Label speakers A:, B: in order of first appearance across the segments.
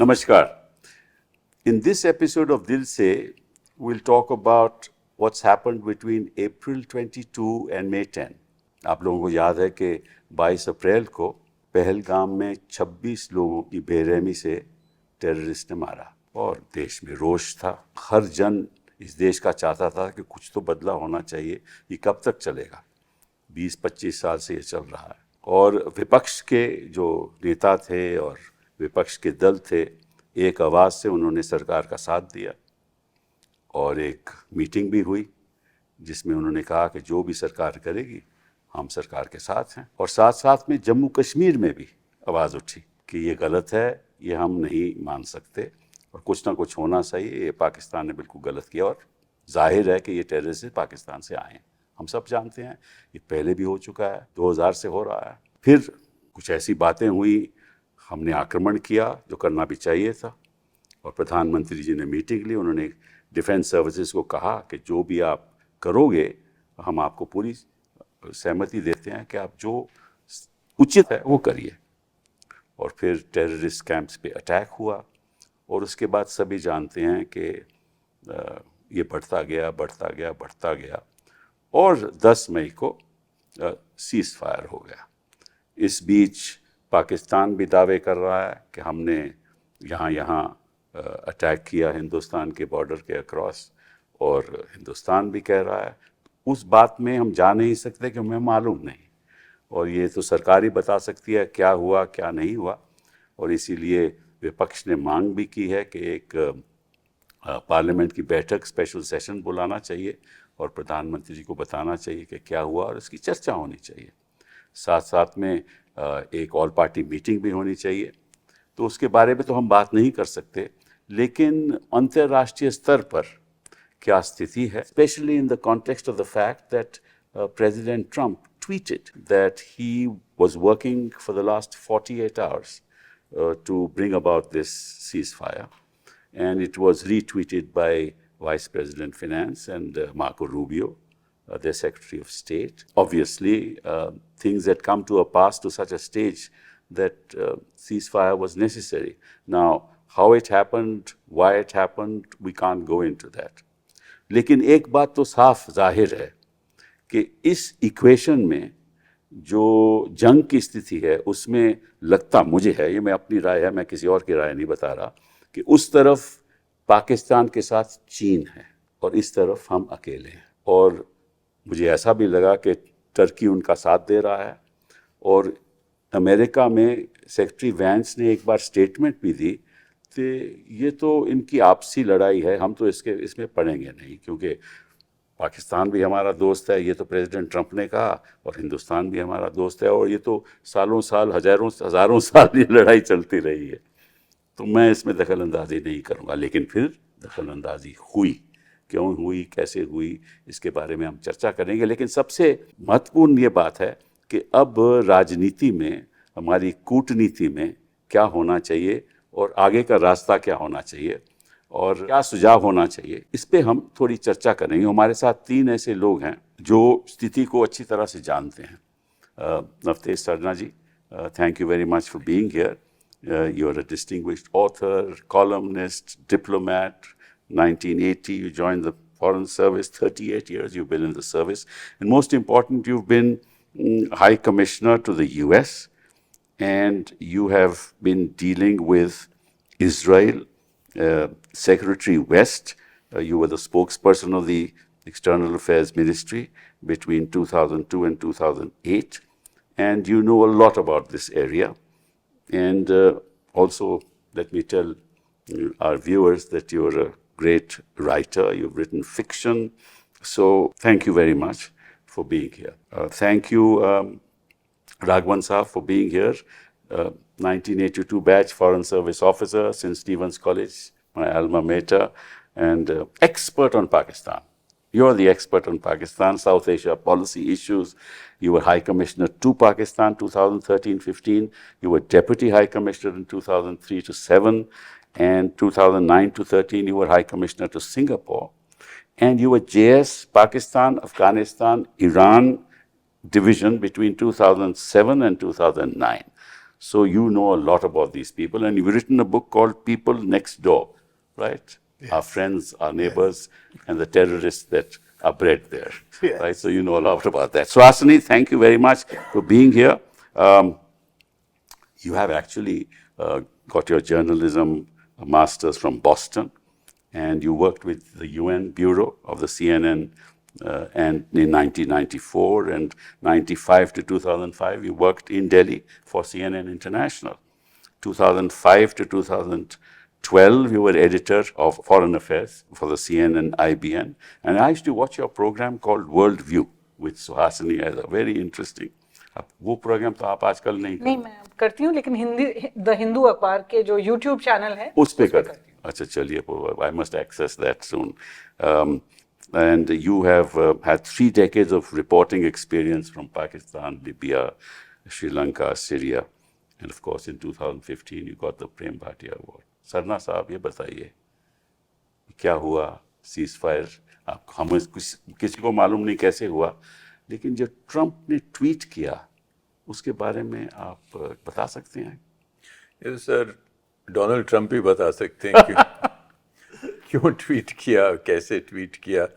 A: Namaskar. In this episode of Dil Se, we'll talk about what's happened between April 22 and May 10. आप लोगों को याद है कि 22 अप्रैल को पहलगाम में 26 लोगों की बेरहमी से टेररिस्ट ने मारा और देश में रोष था। हर जन इस देश का चाहता था कि कुछ तो बदला होना चाहिए। ये कब तक चलेगा? 20-25 साल से ये चल रहा है। और विपक्ष के जो नेता थे और विपक्ष के दल थे, एक आवाज़ से उन्होंने सरकार का साथ दिया और एक मीटिंग भी हुई जिसमें उन्होंने कहा कि जो भी सरकार करेगी हम सरकार के साथ हैं। और साथ साथ में जम्मू कश्मीर में भी आवाज़ उठी कि ये गलत है, ये हम नहीं मान सकते और कुछ ना कुछ होना चाहिए। ये पाकिस्तान ने बिल्कुल गलत किया और जाहिर है कि ये टेररिस्ट पाकिस्तान से आए हैं। हम सब जानते हैं, ये पहले भी हो चुका है, 2000 से हो रहा है। फिर कुछ ऐसी बातें हुई, हमने आक्रमण किया जो करना भी चाहिए था और प्रधानमंत्री जी ने मीटिंग ली। उन्होंने डिफेंस सर्विसेज को कहा कि जो भी आप करोगे हम आपको पूरी सहमति देते हैं कि आप जो उचित है वो करिए। और फिर टेररिस्ट कैंप्स पे अटैक हुआ और उसके बाद सभी जानते हैं कि ये बढ़ता गया और 10 मई को सीज़ फायर हो गया। इस बीच पाकिस्तान भी दावे कर रहा है कि हमने यहाँ अटैक किया हिंदुस्तान के बॉर्डर के अक्रॉस, और हिंदुस्तान भी कह रहा है। उस बात में हम जा नहीं सकते कि हमें मालूम नहीं, और ये तो सरकार ही बता सकती है क्या हुआ क्या नहीं हुआ। और इसीलिए विपक्ष ने मांग भी की है कि एक पार्लियामेंट की बैठक, स्पेशल सेशन बुलाना चाहिए और प्रधानमंत्री जी को बताना चाहिए कि क्या हुआ और इसकी चर्चा होनी चाहिए। साथ साथ में एक ऑल पार्टी मीटिंग भी होनी चाहिए। तो उसके बारे में तो हम बात नहीं कर सकते, लेकिन अंतर्राष्ट्रीय स्तर पर क्या स्थिति है, specially in the context of the fact that president Trump tweeted that he was working for the last 48 hours to bring about this ceasefire, and it was retweeted by Vice President Finance and Marco Rubio, their Secretary of State. Obviously, things had come to a pass to such a stage that ceasefire was necessary. Now, how it happened, why it happened, we can't go into that. लेकिन एक बात तो साफ जाहिर है कि इस equation में जो जंग की स्थिति है उसमें लगता मुझे है, ये मैं अपनी राय है, मैं किसी और की राय नहीं बता रहा, कि उस तरफ पाकिस्तान के साथ चीन है और इस तरफ हम अकेले हैं। और मुझे ऐसा भी लगा कि टर्की उनका साथ दे रहा है। और अमेरिका में सेक्रेटरी वैंस ने एक बार स्टेटमेंट भी दी कि ये तो इनकी आपसी लड़ाई है, हम तो इसमें पड़ेंगे नहीं, क्योंकि पाकिस्तान भी हमारा दोस्त है, ये तो प्रेसिडेंट ट्रंप ने कहा, और हिंदुस्तान भी हमारा दोस्त है, और ये तो सालों साल हज़ारों साल ये लड़ाई चलती रही है, तो मैं इसमें दखल अंदाजी नहीं करूँगा। लेकिन फिर दखल अंदाजी हुई, क्यों हुई, कैसे हुई, इसके बारे में हम चर्चा करेंगे। लेकिन सबसे महत्वपूर्ण ये बात है कि अब राजनीति में, हमारी कूटनीति में क्या होना चाहिए और आगे का रास्ता क्या होना चाहिए और क्या सुझाव होना चाहिए, इस पे हम थोड़ी चर्चा करेंगे। हमारे साथ 3 ऐसे लोग हैं जो स्थिति को अच्छी तरह से जानते हैं। Navtej Sarna ji, thank you very much for being here. You are a distinguished author, columnist, diplomat. 1980 you joined the foreign service. 38 years you've been in the service, and most important, you've been High Commissioner to the US, and you have been dealing with Israel. Secretary West, you were the spokesperson of the External Affairs Ministry between 2002 and 2008, and you know a lot about this area. And also, let me tell our viewers that you're a great writer. You've written fiction. So thank you very much for being here. Thank you, Raghavan Saab, for being here. 1982 batch Foreign Service officer, St. Stephen's College, my alma mater, and expert on Pakistan. You're the expert on Pakistan, South Asia policy issues. You were High Commissioner to Pakistan 2013-15. You were Deputy High Commissioner in 2003 to 7. And 2009 to 13, you were High Commissioner to Singapore. And you were JS, Pakistan, Afghanistan, Iran division between 2007 and 2009. So you know a lot about these people, and you've written a book called People Next Door, right? Yes. Our friends, our neighbors, yes. And the terrorists that are bred there, yes. Right? So you know a lot about that. Suhasini, thank you very much for being here. You have actually got your journalism master's from Boston, and you worked with the UN Bureau of the CNN and in 1994 and 95 to 2005, you worked in Delhi for CNN International. 2005 to 2012, you were editor of Foreign Affairs for the CNN IBN. And I used to watch your program called World View with Suhasini as a very interesting. अब वो programme तो आप आजकल नहीं
B: मैं करती हूँ, लेकिन हिंदी द हिंदू अखबार के जो YouTube चैनल है
A: उस पे करती हूँ. अच्छा चलिए, I must access that soon. And you have had 3 decades of reporting experience from Pakistan, Libya, Sri Lanka, Syria, and of course in 2015 you got the Prem Bhatia Award. Sarna साहब ये बताइए क्या हुआ सीज़फायर? आप हमें किसी को मालूम नहीं कैसे हुआ, लेकिन जो ट्रंप ने ट्वीट किया उसके बारे में आप बता सकते हैं?
C: ये सर डोनाल्ड ट्रंप ही बता सकते हैं क्यों ट्वीट किया, कैसे ट्वीट किया.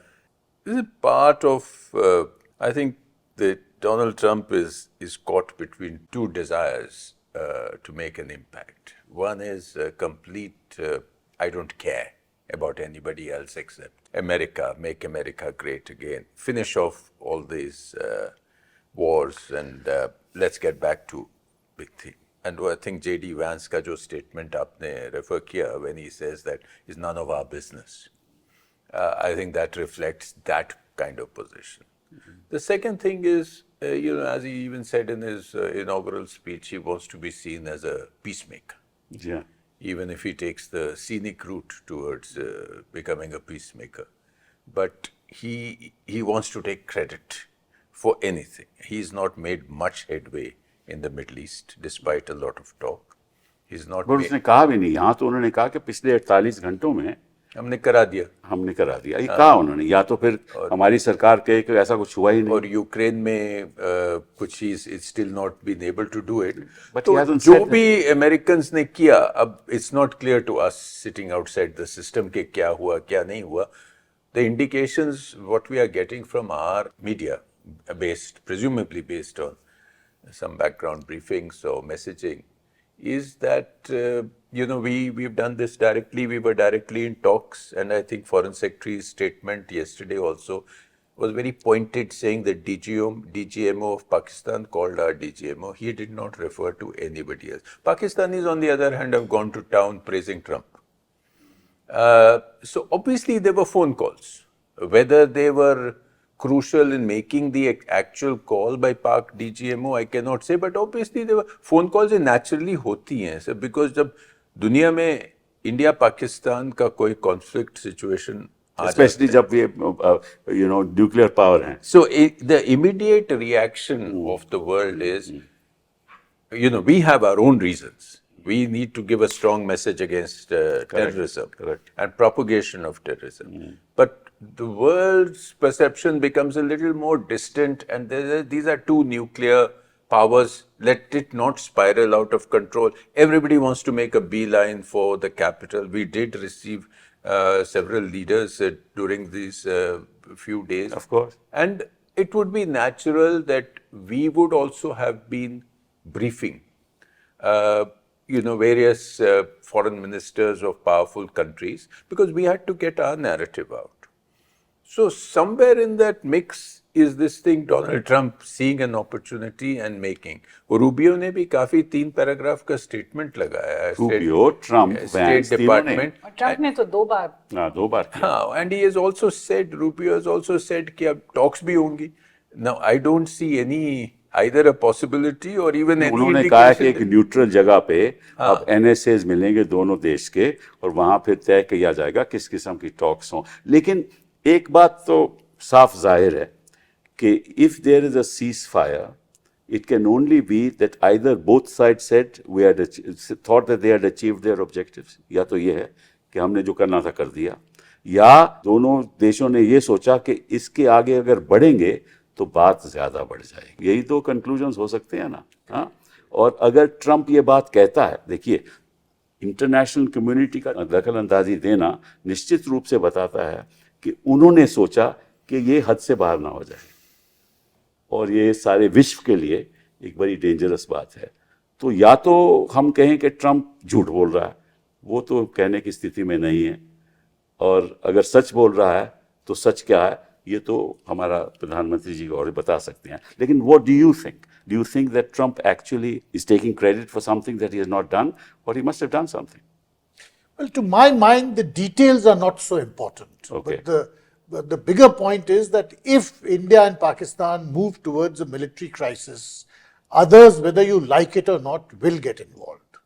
C: This is part of I think that Donald Trump is caught between 2 desires to make an impact. One is complete I don't care about anybody else except America, make America great again, finish off all these wars and let's get back to big thing. And I think J.D. Vance का जो statement आपने refer किया when he says that is none of our business, I think that reflects that kind of position. Mm-hmm. The second thing is, as he even said in his inaugural speech, he wants to be seen as a peacemaker.
A: Yeah.
C: Even if he takes the scenic route towards becoming a peacemaker. But he wants to take credit for anything. He's not made much headway in the Middle East, despite a lot of talk. He's not.
A: पर उसने कहा भी नहीं. यहाँ तो उन्होंने कहा कि पिछले 48 घंटों में
C: हमने करा दिया. ये कहा उन्होंने.
A: या तो फिर हमारी सरकार कहे कि ऐसा कुछ हुआ ही नहीं.
C: और यूक्रेन में कुछ is still not been able to do it.
A: तो
C: जो भी अमेरिकन्स ने किया, अब it's not clear to us sitting outside the system के क्या हुआ क्या नहीं हुआ. The indications what we are getting from our media, presumably based on some background briefings or messaging, is that we've done this directly. We were directly in talks, and I think Foreign Secretary's statement yesterday also was very pointed, saying that DGMO of Pakistan called our DGMO. He did not refer to anybody else. Pakistanis, on the other hand, have gone to town praising Trump. So obviously there were phone calls. Whether they were crucial in making the actual call by Pak DGMO, I cannot say, but obviously there were phone calls. Naturally होती हैं sir, because जब दुनिया में India Pakistan का कोई conflict situation,
A: especially जब ये nuclear power हैं.
C: So the immediate reaction of the world is, we have our own reasons. We need to give a strong message against terrorism.
A: Correct.
C: And propagation of terrorism. But the world's perception becomes a little more distant, and these are 2 nuclear powers. Let it not spiral out of control. Everybody wants to make a beeline for the capital. We did receive several leaders during these few days.
A: Of course.
C: And it would be natural that we would also have been briefing various foreign ministers of powerful countries, because we had to get our narrative out. So somewhere in that mix is this thing, Donald Trump seeing an opportunity and making. Rubio ने भी काफी 3 paragraph का statement लगाया है.
A: Rubio, Trump,
C: State Department.
B: Trump ने तो 2 बार.
C: हाँ, and he has also said, Rubio has also said कि अब talks भी होंगी. Now I don't see any either a possibility or even any
A: उन्होंने कहा कि एक न्यूट्रल जगह पे अब NSAs मिलेंगे दोनों देश के, और वहां फिर तय किया जाएगा किस किस्म की टॉक्स हों. लेकिन एक बात तो साफ जाहिर है कि if there is a ceasefire, it can only be that either both sides said thought that they had achieved their objectives, या तो ये है कि हमने जो करना था कर दिया, या दोनों देशों ने ये सोचा कि इसके आगे अगर बढ़ेंगे तो बात ज्यादा बढ़ जाएगी. यही तो कंक्लूजन्स हो सकते हैं ना. हाँ, और अगर ट्रंप ये बात कहता है, देखिए इंटरनेशनल कम्युनिटी का दखल अंदाजी देना निश्चित रूप से बताता है कि उन्होंने सोचा कि ये हद से बाहर ना हो जाए और ये सारे विश्व के लिए एक बड़ी डेंजरस बात है। तो या तो हम कहें कि ट्रंप झूठ बोल रहा है, वो तो कहने की स्थिति में नहीं है, और अगर सच बोल रहा है तो सच क्या है ये तो हमारा प्रधानमंत्री जी और बता सकते हैं। लेकिन what do you think? Do you think that Trump actually is taking credit for something that he has not done, और he must have done something?
D: Well, to my mind, the details are not so important.
A: Okay.
D: But the bigger point is that if India and Pakistan move towards a military crisis, others, whether you like it or not, will get involved.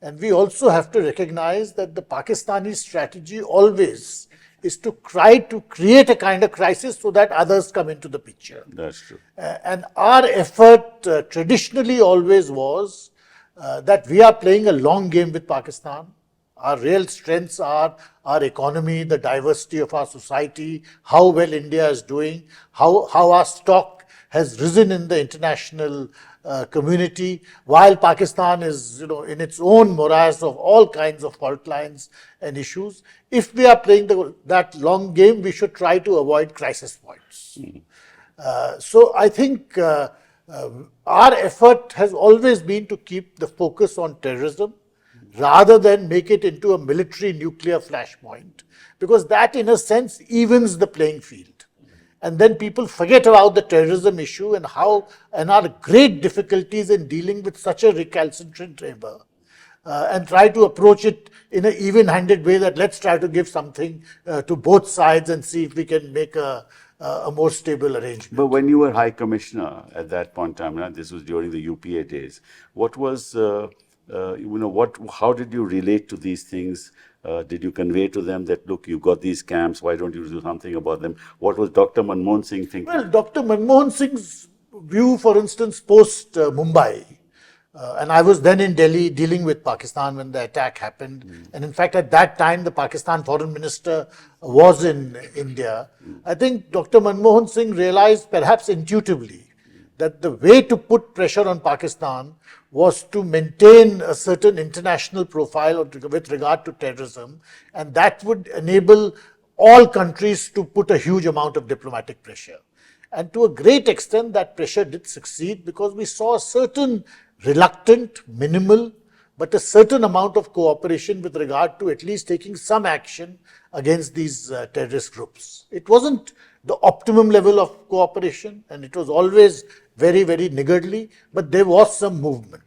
D: And we also have to recognize that the Pakistani strategy always is to try to create a kind of crisis so that others come into the picture.
A: That's true.
D: And our effort traditionally always was that we are playing a long game with Pakistan. Our real strengths are our economy, the diversity of our society, how well India is doing, how our stock has risen in the international community, while Pakistan is, in its own morass of all kinds of fault lines and issues. If we are playing that long game, we should try to avoid crisis points. So I think our effort has always been to keep the focus on terrorism rather than make it into a military nuclear flashpoint, because that in a sense evens the playing field. And then people forget about the terrorism issue and our great difficulties in dealing with such a recalcitrant neighbor, and try to approach it in an even-handed way, that let's try to give something to both sides and see if we can make a more stable arrangement.
A: But when you were High Commissioner at that point in time, this was during the UPA days, what was, how did you relate to these things? Did you convey to them that, look, you've got these camps, why don't you do something about them? What was Dr. Manmohan Singh thinking?
D: Well, Dr. Manmohan Singh's view, for instance, post Mumbai, and I was then in Delhi dealing with Pakistan when the attack happened. And in fact, at that time, the Pakistan foreign minister was in India. I think Dr. Manmohan Singh realized, perhaps intuitively, that the way to put pressure on Pakistan was to maintain a certain international profile with regard to terrorism, and that would enable all countries to put a huge amount of diplomatic pressure. And to a great extent, that pressure did succeed, because we saw a certain reluctant, minimal, but a certain amount of cooperation with regard to at least taking some action against these terrorist groups. It wasn't the optimum level of cooperation, and it was always very, very niggardly, but there was some movement.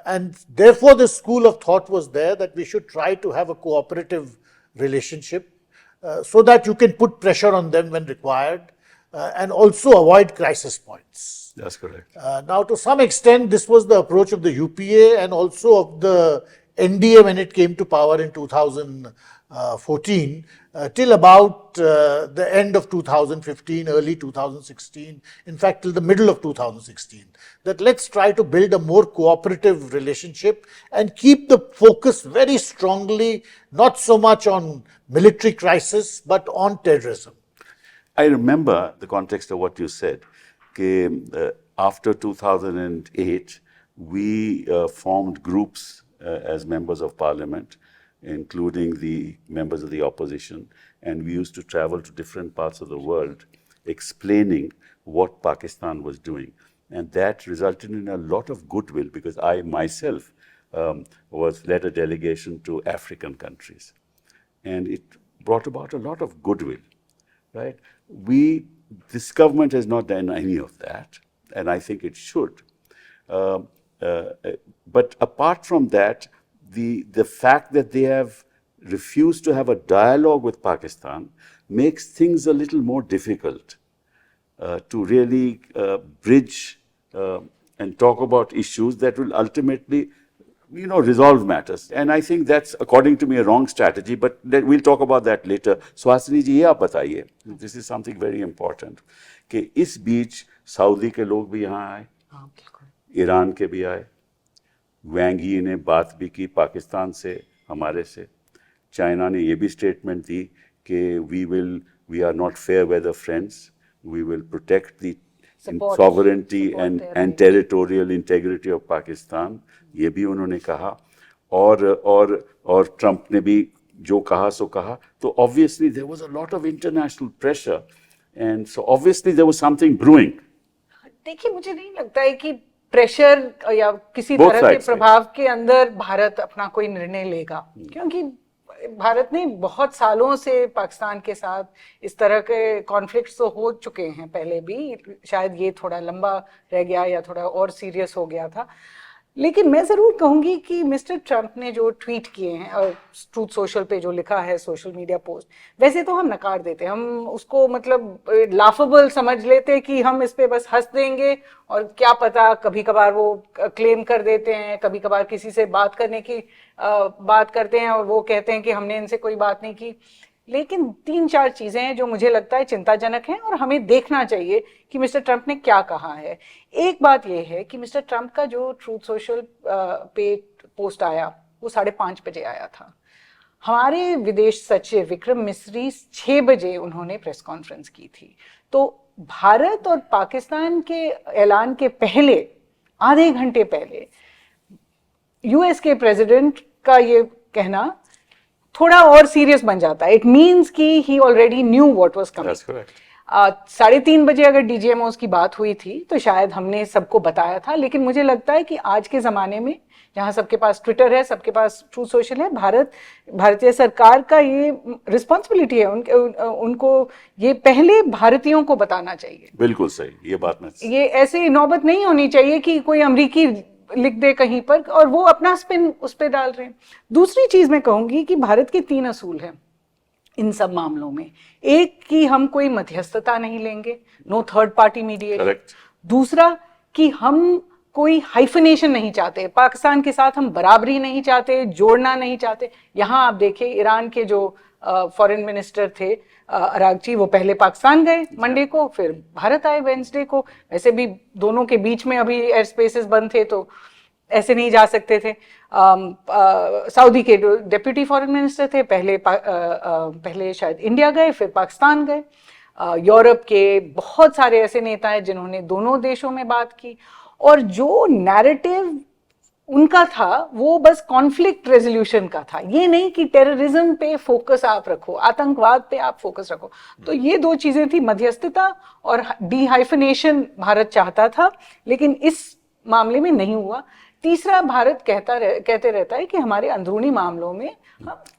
D: And therefore, the school of thought was there that we should try to have a cooperative relationship so that you can put pressure on them when required, and also avoid crisis points.
A: That's correct.
D: Now, to some extent, this was the approach of the UPA and also of the NDA when it came to power in 2014, till about the end of 2015, early 2016, in fact, till the middle of 2016, that let's try to build a more cooperative relationship and keep the focus very strongly, not so much on military crisis, but on terrorism.
A: I remember the context of what you said. After 2008, we formed groups as members of parliament, including the members of the opposition, and we used to travel to different parts of the world explaining what Pakistan was doing. And that resulted in a lot of goodwill, because I myself led a delegation to African countries. And it brought about a lot of goodwill, right? This government has not done any of that, and I think it should. But apart from that, the fact that they have refused to have a dialogue with Pakistan makes things a little more difficult to really bridge and talk about issues that will ultimately, resolve matters. And I think that's, according to me, a wrong strategy, but we'll talk about that later. Suhasini ji, ये आप बताइए, this is something very important, कि इस बीच Saudi के लोग भी यहाँ आए, ईरान के भी आए, वैंग यी ने बात भी की पाकिस्तान से, हमारे से, चाइना ने ये भी स्टेटमेंट दी कि we are not fair weather friends, we will protect the
B: Support-
A: sovereignty
B: support
A: and
B: their
A: and
B: right.
A: territorial integrity of Pakistan, ये भी उन्होंने कहा। और ट्रंप ने भी जो कहा सो कहा। तो obviously there was a lot of international pressure, and so obviously there was something brewing.
B: देखिए, मुझे नहीं लगता है कि प्रेशर या किसी
A: Both
B: तरह के
A: sides,
B: प्रभाव के अंदर भारत अपना कोई निर्णय लेगा, क्योंकि भारत ने बहुत सालों से पाकिस्तान के साथ इस तरह के कॉन्फ्लिक्ट्स तो हो चुके हैं पहले भी, शायद ये थोड़ा लंबा रह गया या थोड़ा और सीरियस हो गया था। लेकिन मैं ज़रूर कहूँगी कि मिस्टर ट्रंप ने जो ट्वीट किए हैं और ट्रूथ सोशल पे जो लिखा है सोशल मीडिया पोस्ट, वैसे तो हम नकार देते हैं, हम उसको मतलब लाफेबल समझ लेते हैं कि हम इस पे बस हंस देंगे और क्या पता कभी कभार वो क्लेम कर देते हैं, कभी कभार किसी से बात करने की बात करते हैं और वो कहते हैं कि हमने इनसे कोई बात नहीं की। लेकिन 3-4 चीज़ें हैं जो मुझे लगता है चिंताजनक हैं और हमें देखना चाहिए कि मिस्टर ट्रंप ने क्या कहा है। एक बात यह है कि मिस्टर ट्रंप का जो ट्रूथ सोशल पे पोस्ट आया वो 5:30 बजे आया था। हमारे विदेश सचिव विक्रम मिस्री 6 बजे उन्होंने प्रेस कॉन्फ्रेंस की थी। तो भारत और पाकिस्तान के ऐलान के पहले आधे घंटे पहले यूएस के प्रेसिडेंट का ये कहना थोड़ा और सीरियस बन जाता है। इट मीन्स कि he already knew what was coming.
A: That's correct.
B: 3:30 बजे अगर डीजीएमओस की बात हुई थी तो शायद हमने सबको बताया था, लेकिन मुझे लगता है कि आज के ज़माने में जहाँ सबके पास ट्विटर है, सबके पास ट्रूथ सोशल है, भारतीय सरकार का ये रिस्पॉन्सिबिलिटी है, उनको ये पहले भारतीयों को बताना चाहिए।
A: बिल्कुल सही, ये बात मैं
B: ये ऐसे नौबत नहीं होनी चाहिए कि कोई अमरीकी लिख दे कहीं पर और वो अपना स्पिन उस पर डाल रहे हैं। दूसरी चीज मैं कहूंगी कि भारत के 3 असूल हैं इन सब मामलों में। एक कि हम कोई मध्यस्थता नहीं लेंगे, no third party mediation.
A: Correct.
B: दूसरा कि हम कोई हाइफनेशन नहीं चाहते, पाकिस्तान के साथ हम बराबरी नहीं चाहते, जोड़ना नहीं चाहते। यहाँ आप देखिए ईरान के जो फॉरेन मिनिस्टर थे अरागची, वो पहले पाकिस्तान गए मंडे को, फिर भारत आए वेंसडे को। वैसे भी दोनों के बीच में अभी एयर स्पेसेस बंद थे तो ऐसे नहीं जा सकते थे। सऊदी के डेप्यूटी फॉरेन मिनिस्टर थे, पहले शायद इंडिया गए फिर पाकिस्तान गए। यूरोप के बहुत सारे ऐसे नेता हैं जिन्होंने दोनों देशों में बात की, और जो नैरेटिव उनका था वो बस कॉन्फ्लिक्ट रेजोल्यूशन का था। ये नहीं कि टेररिज्म पे फोकस आप रखो, आतंकवाद पे आप फोकस रखो। तो ये 2 चीजें थी, मध्यस्थता और डिहाइफनेशन भारत चाहता था, लेकिन इस मामले में नहीं हुआ। तीसरा, भारत कहते रहता है कि हमारे अंदरूनी मामलों में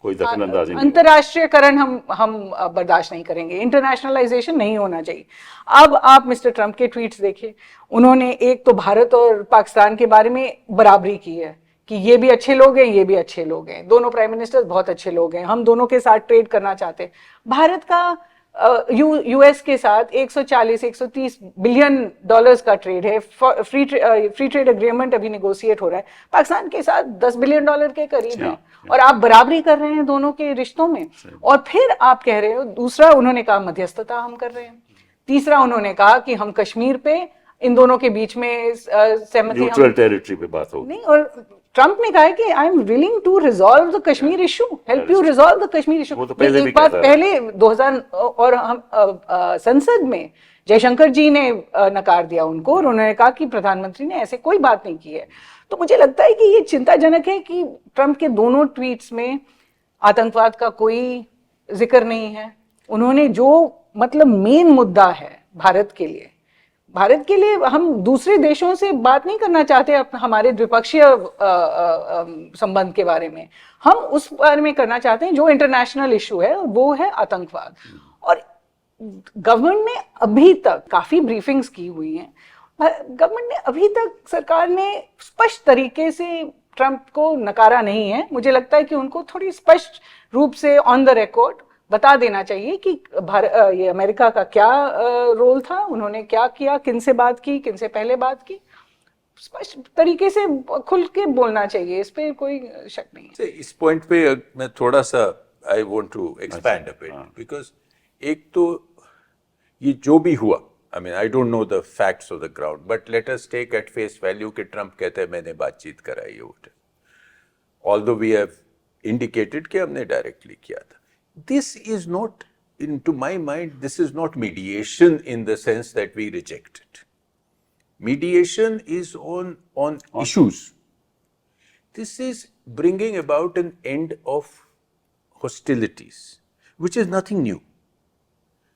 A: कोई दखलंदाजी नहीं।
B: अंतर्राष्ट्रीयकरण हम बर्दाश्त नहीं करेंगे, इंटरनेशनलाइजेशन नहीं होना चाहिए। अब आप मिस्टर ट्रंप के ट्वीट्स देखिए, उन्होंने एक तो भारत और पाकिस्तान के बारे में बराबरी की है कि ये भी अच्छे लोग हैं, ये भी अच्छे लोग हैं, दोनों प्राइम मिनिस्टर बहुत अच्छे लोग हैं, हम दोनों के साथ ट्रेड करना चाहते हैं। भारत का यूएस के साथ 140-130 बिलियन डॉलर्स का ट्रेड है, फ्री ट्रेड एग्रीमेंट अभी नेगोशिएट हो रहा है। पाकिस्तान के साथ 10 बिलियन डॉलर के करीब है, और आप बराबरी कर रहे हैं दोनों के रिश्तों में। और फिर आप कह रहे हो, दूसरा उन्होंने कहा मध्यस्थता हम कर रहे हैं, तीसरा उन्होंने कहा कि हम कश्मीर पे इन दोनों के बीच में सहमति,
A: न्यूट्रल टेरिटरी पे बात होगी
B: नहीं। और ट्रंप ने कहा है कि I am willing to resolve the Kashmir issue, help you resolve the Kashmir issue.
A: वो तो पहले भी
B: एक बात
A: कहता है।
B: पहले 2000 और हम संसद में जयशंकर जी ने नकार दिया उनको, और उन्होंने कहा कि प्रधानमंत्री ने ऐसे कोई बात नहीं की है। तो मुझे लगता है कि ये चिंताजनक है कि ट्रंप के दोनों ट्वीट्स में आतंकवाद का कोई जिक्र नहीं है। उन्होंने जो मतलब मेन मुद्दा है भारत के लिए हम दूसरे देशों से बात नहीं करना चाहते हमारे द्विपक्षीय संबंध के बारे में, हम उस बारे में करना चाहते हैं जो इंटरनेशनल इशू है, वो है आतंकवाद। और गवर्नमेंट ने अभी तक काफी ब्रीफिंग्स की हुई हैं, गवर्नमेंट ने अभी तक, सरकार ने स्पष्ट तरीके से ट्रंप को नकारा नहीं है। मुझे लगता है कि उनको थोड़ी स्पष्ट रूप से ऑन द रिकॉर्ड बता देना चाहिए कि ये अमेरिका का क्या रोल था, उन्होंने क्या किया, किन से बात की, किन से पहले बात की, स्पष्ट तरीके से खुल के बोलना चाहिए, इस पे कोई शक नहीं है।
C: इस पॉइंट पे मैं थोड़ा सा I want to expand a bit, because एक तो ये जो भी हुआ, I mean I don't know the facts of the ground, but let us take at face value कि ट्रंप कहते हैं मैंने बातचीत कराई है, ऑल्दो वी हैव इंडिकेटेड कि हमने डायरेक्टली किया था। This is not, to my mind, this is not mediation in the sense that we reject it. Mediation is on issues. This is bringing about an end of hostilities, which is nothing new.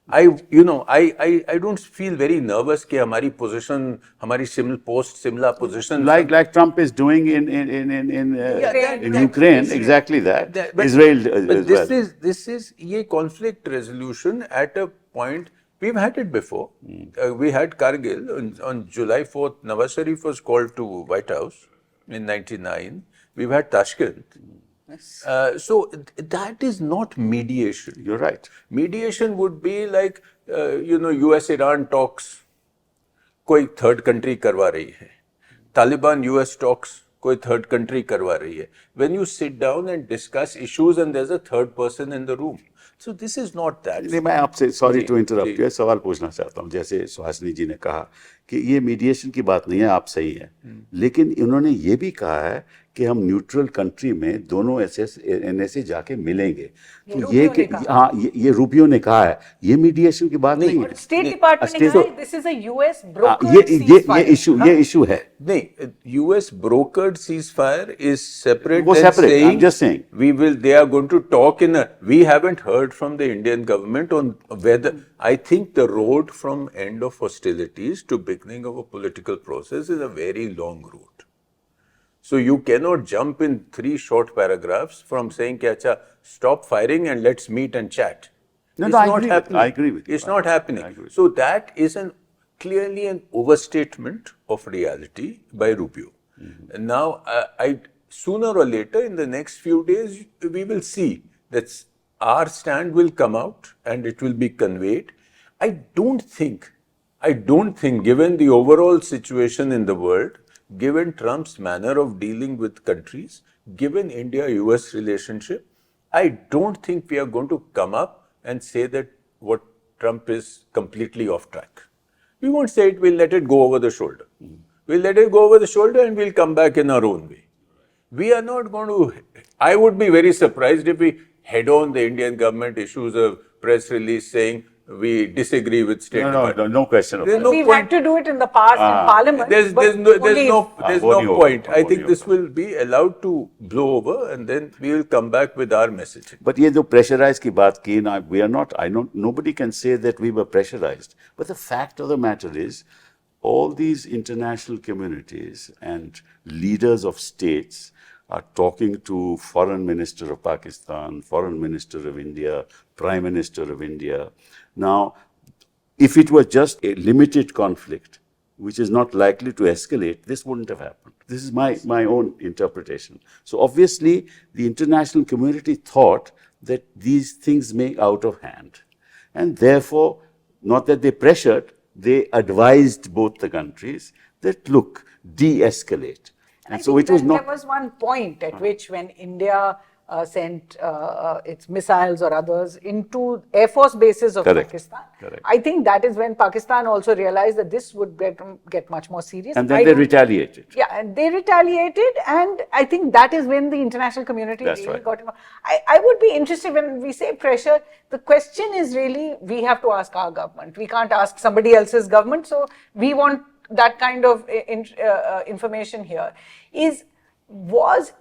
C: I don't feel very nervous कि हमारी position, हमारी Simla position.
A: Like Trump is doing in Ukraine, exactly that. Israel
C: but
A: as well.
C: This is ये conflict resolution at a point. We've had it before. We had Kargil on July 4th. Nawaz Sharif was called to White House in '99. We've had Tashkent. So that is not mediation.
A: You're right.
C: Mediation would be like, US-Iran talks, कोई third country करवा रही है. Taliban-US talks, कोई third country करवा रही है. When you sit down and discuss issues and there's a third person in the room. So this is not that.
A: नहीं, मैं आपसे sorry to interrupt
C: ji.
A: You, सवाल पूछना चाहता हूँ. जैसे सुहासिनी जी ने कहा कि ये मीडिएशन की बात नहीं है, आप सही है, लेकिन इन्होंने ये भी कहा है कि हम न्यूट्रल कंट्री में दोनों NSA जाके मिलेंगे. तो ये रूबियो ने कहा है, ये मीडिएशन की बात नहीं है.
B: स्टेट डिपार्टमेंट ने कहा this is a US brokered
A: ये इशू है.
C: नहीं, US brokered ceasefire is separate
A: वो
C: than
A: separate,
C: saying
A: I'm just saying.
C: they are going to talk we haven't heard from the Indian government on whether, I think the road from end of hostilities to beginning of a political process is a very long route. So you cannot jump in 3 short paragraphs from saying कि अच्छा stop firing and let's meet and chat.
A: No,
C: It's
A: no, I
C: not
A: agree with-
C: happening.
A: I agree with you.
C: It's not happening.
A: I agree with
C: So that is clearly an overstatement of reality by Rubio. And now, sooner or later, in the next few days, we will see that our stand will come out and it will be conveyed. I don't think, given the overall situation in the world, given Trump's manner of dealing with countries, given India-US relationship, I don't think we are going to come up and say that what Trump is completely off track. We won't say it, we'll let it go over the shoulder. We'll let it go over the shoulder and we'll come back in our own way. We are not going to, I would be very surprised if we head on the Indian government issues a press release saying we disagree with State Department.
A: No question of
C: There's
A: that.
C: no
B: We've
C: point.
B: had to do it in the past in Parliament.
C: There's
B: but
C: no
A: Boni
C: point.
A: hoga,
C: I
A: boni
C: think
A: hoga.
C: this will be allowed to blow over and then we will come back with our message.
A: But ये जो pressurized की बात की ना, we are not. Nobody can say that we were pressurized. But the fact of the matter is, all these international communities and leaders of states are talking to Foreign Minister of Pakistan, Foreign Minister of India, Prime Minister of India. Now, if it was just a limited conflict, which is not likely to escalate, this wouldn't have happened. This is my own interpretation. So obviously, the international community thought that these things may out of hand. And therefore, not that they pressured, they advised both the countries that, look, de-escalate. And so it was not...
B: There was one point at which when India sent its missiles or others into Air Force bases of
A: Correct.
B: Pakistan.
A: Correct.
B: I think that is when Pakistan also realized that this would get much more serious.
A: And then they retaliated.
B: Yeah, and they retaliated, and I think that is when the international community
A: That's
B: really
A: right.
B: got involved. I would be interested when we say pressure, the question is really, we have to ask our government. We can't ask somebody else's government, so we want that kind of information here. Did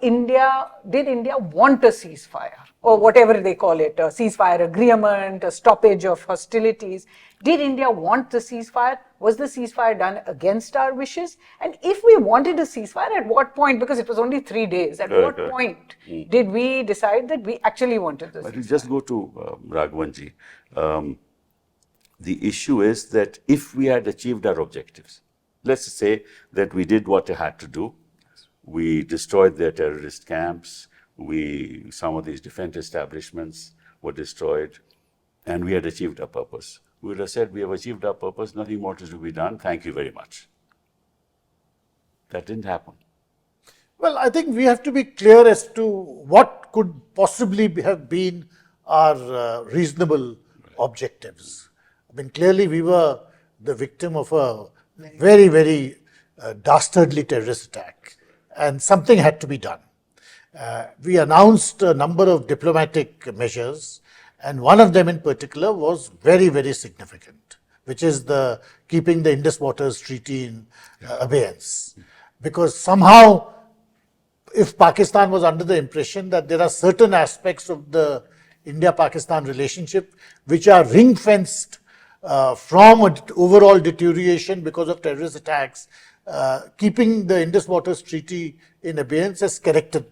B: India want a ceasefire, or whatever they call it, a ceasefire agreement, a stoppage of hostilities? Did India want the ceasefire? Was the ceasefire done against our wishes? And if we wanted a ceasefire, at what point, because it was only 3 days, at what point did we decide that we actually wanted the
A: But
B: ceasefire?
A: you just go to Raghavanji. The issue is that if we had achieved our objectives, let's say that we did what we had to do, we destroyed their terrorist camps, some of these defense establishments were destroyed, and we had achieved our purpose. We would have said, we have achieved our purpose, nothing more is to be done, thank you very much. That didn't happen.
D: Well, I think we have to be clear as to what could possibly have been our reasonable objectives. I mean, clearly we were the victim of a very, very dastardly terrorist attack, and something had to be done. We announced a number of diplomatic measures, and one of them in particular was very, very significant. which is the keeping the Indus Waters Treaty in abeyance. Because somehow, if Pakistan was under the impression that there are certain aspects of the India-Pakistan relationship which are ring-fenced from an overall deterioration because of terrorist attacks, keeping the Indus Waters Treaty in abeyance has corrected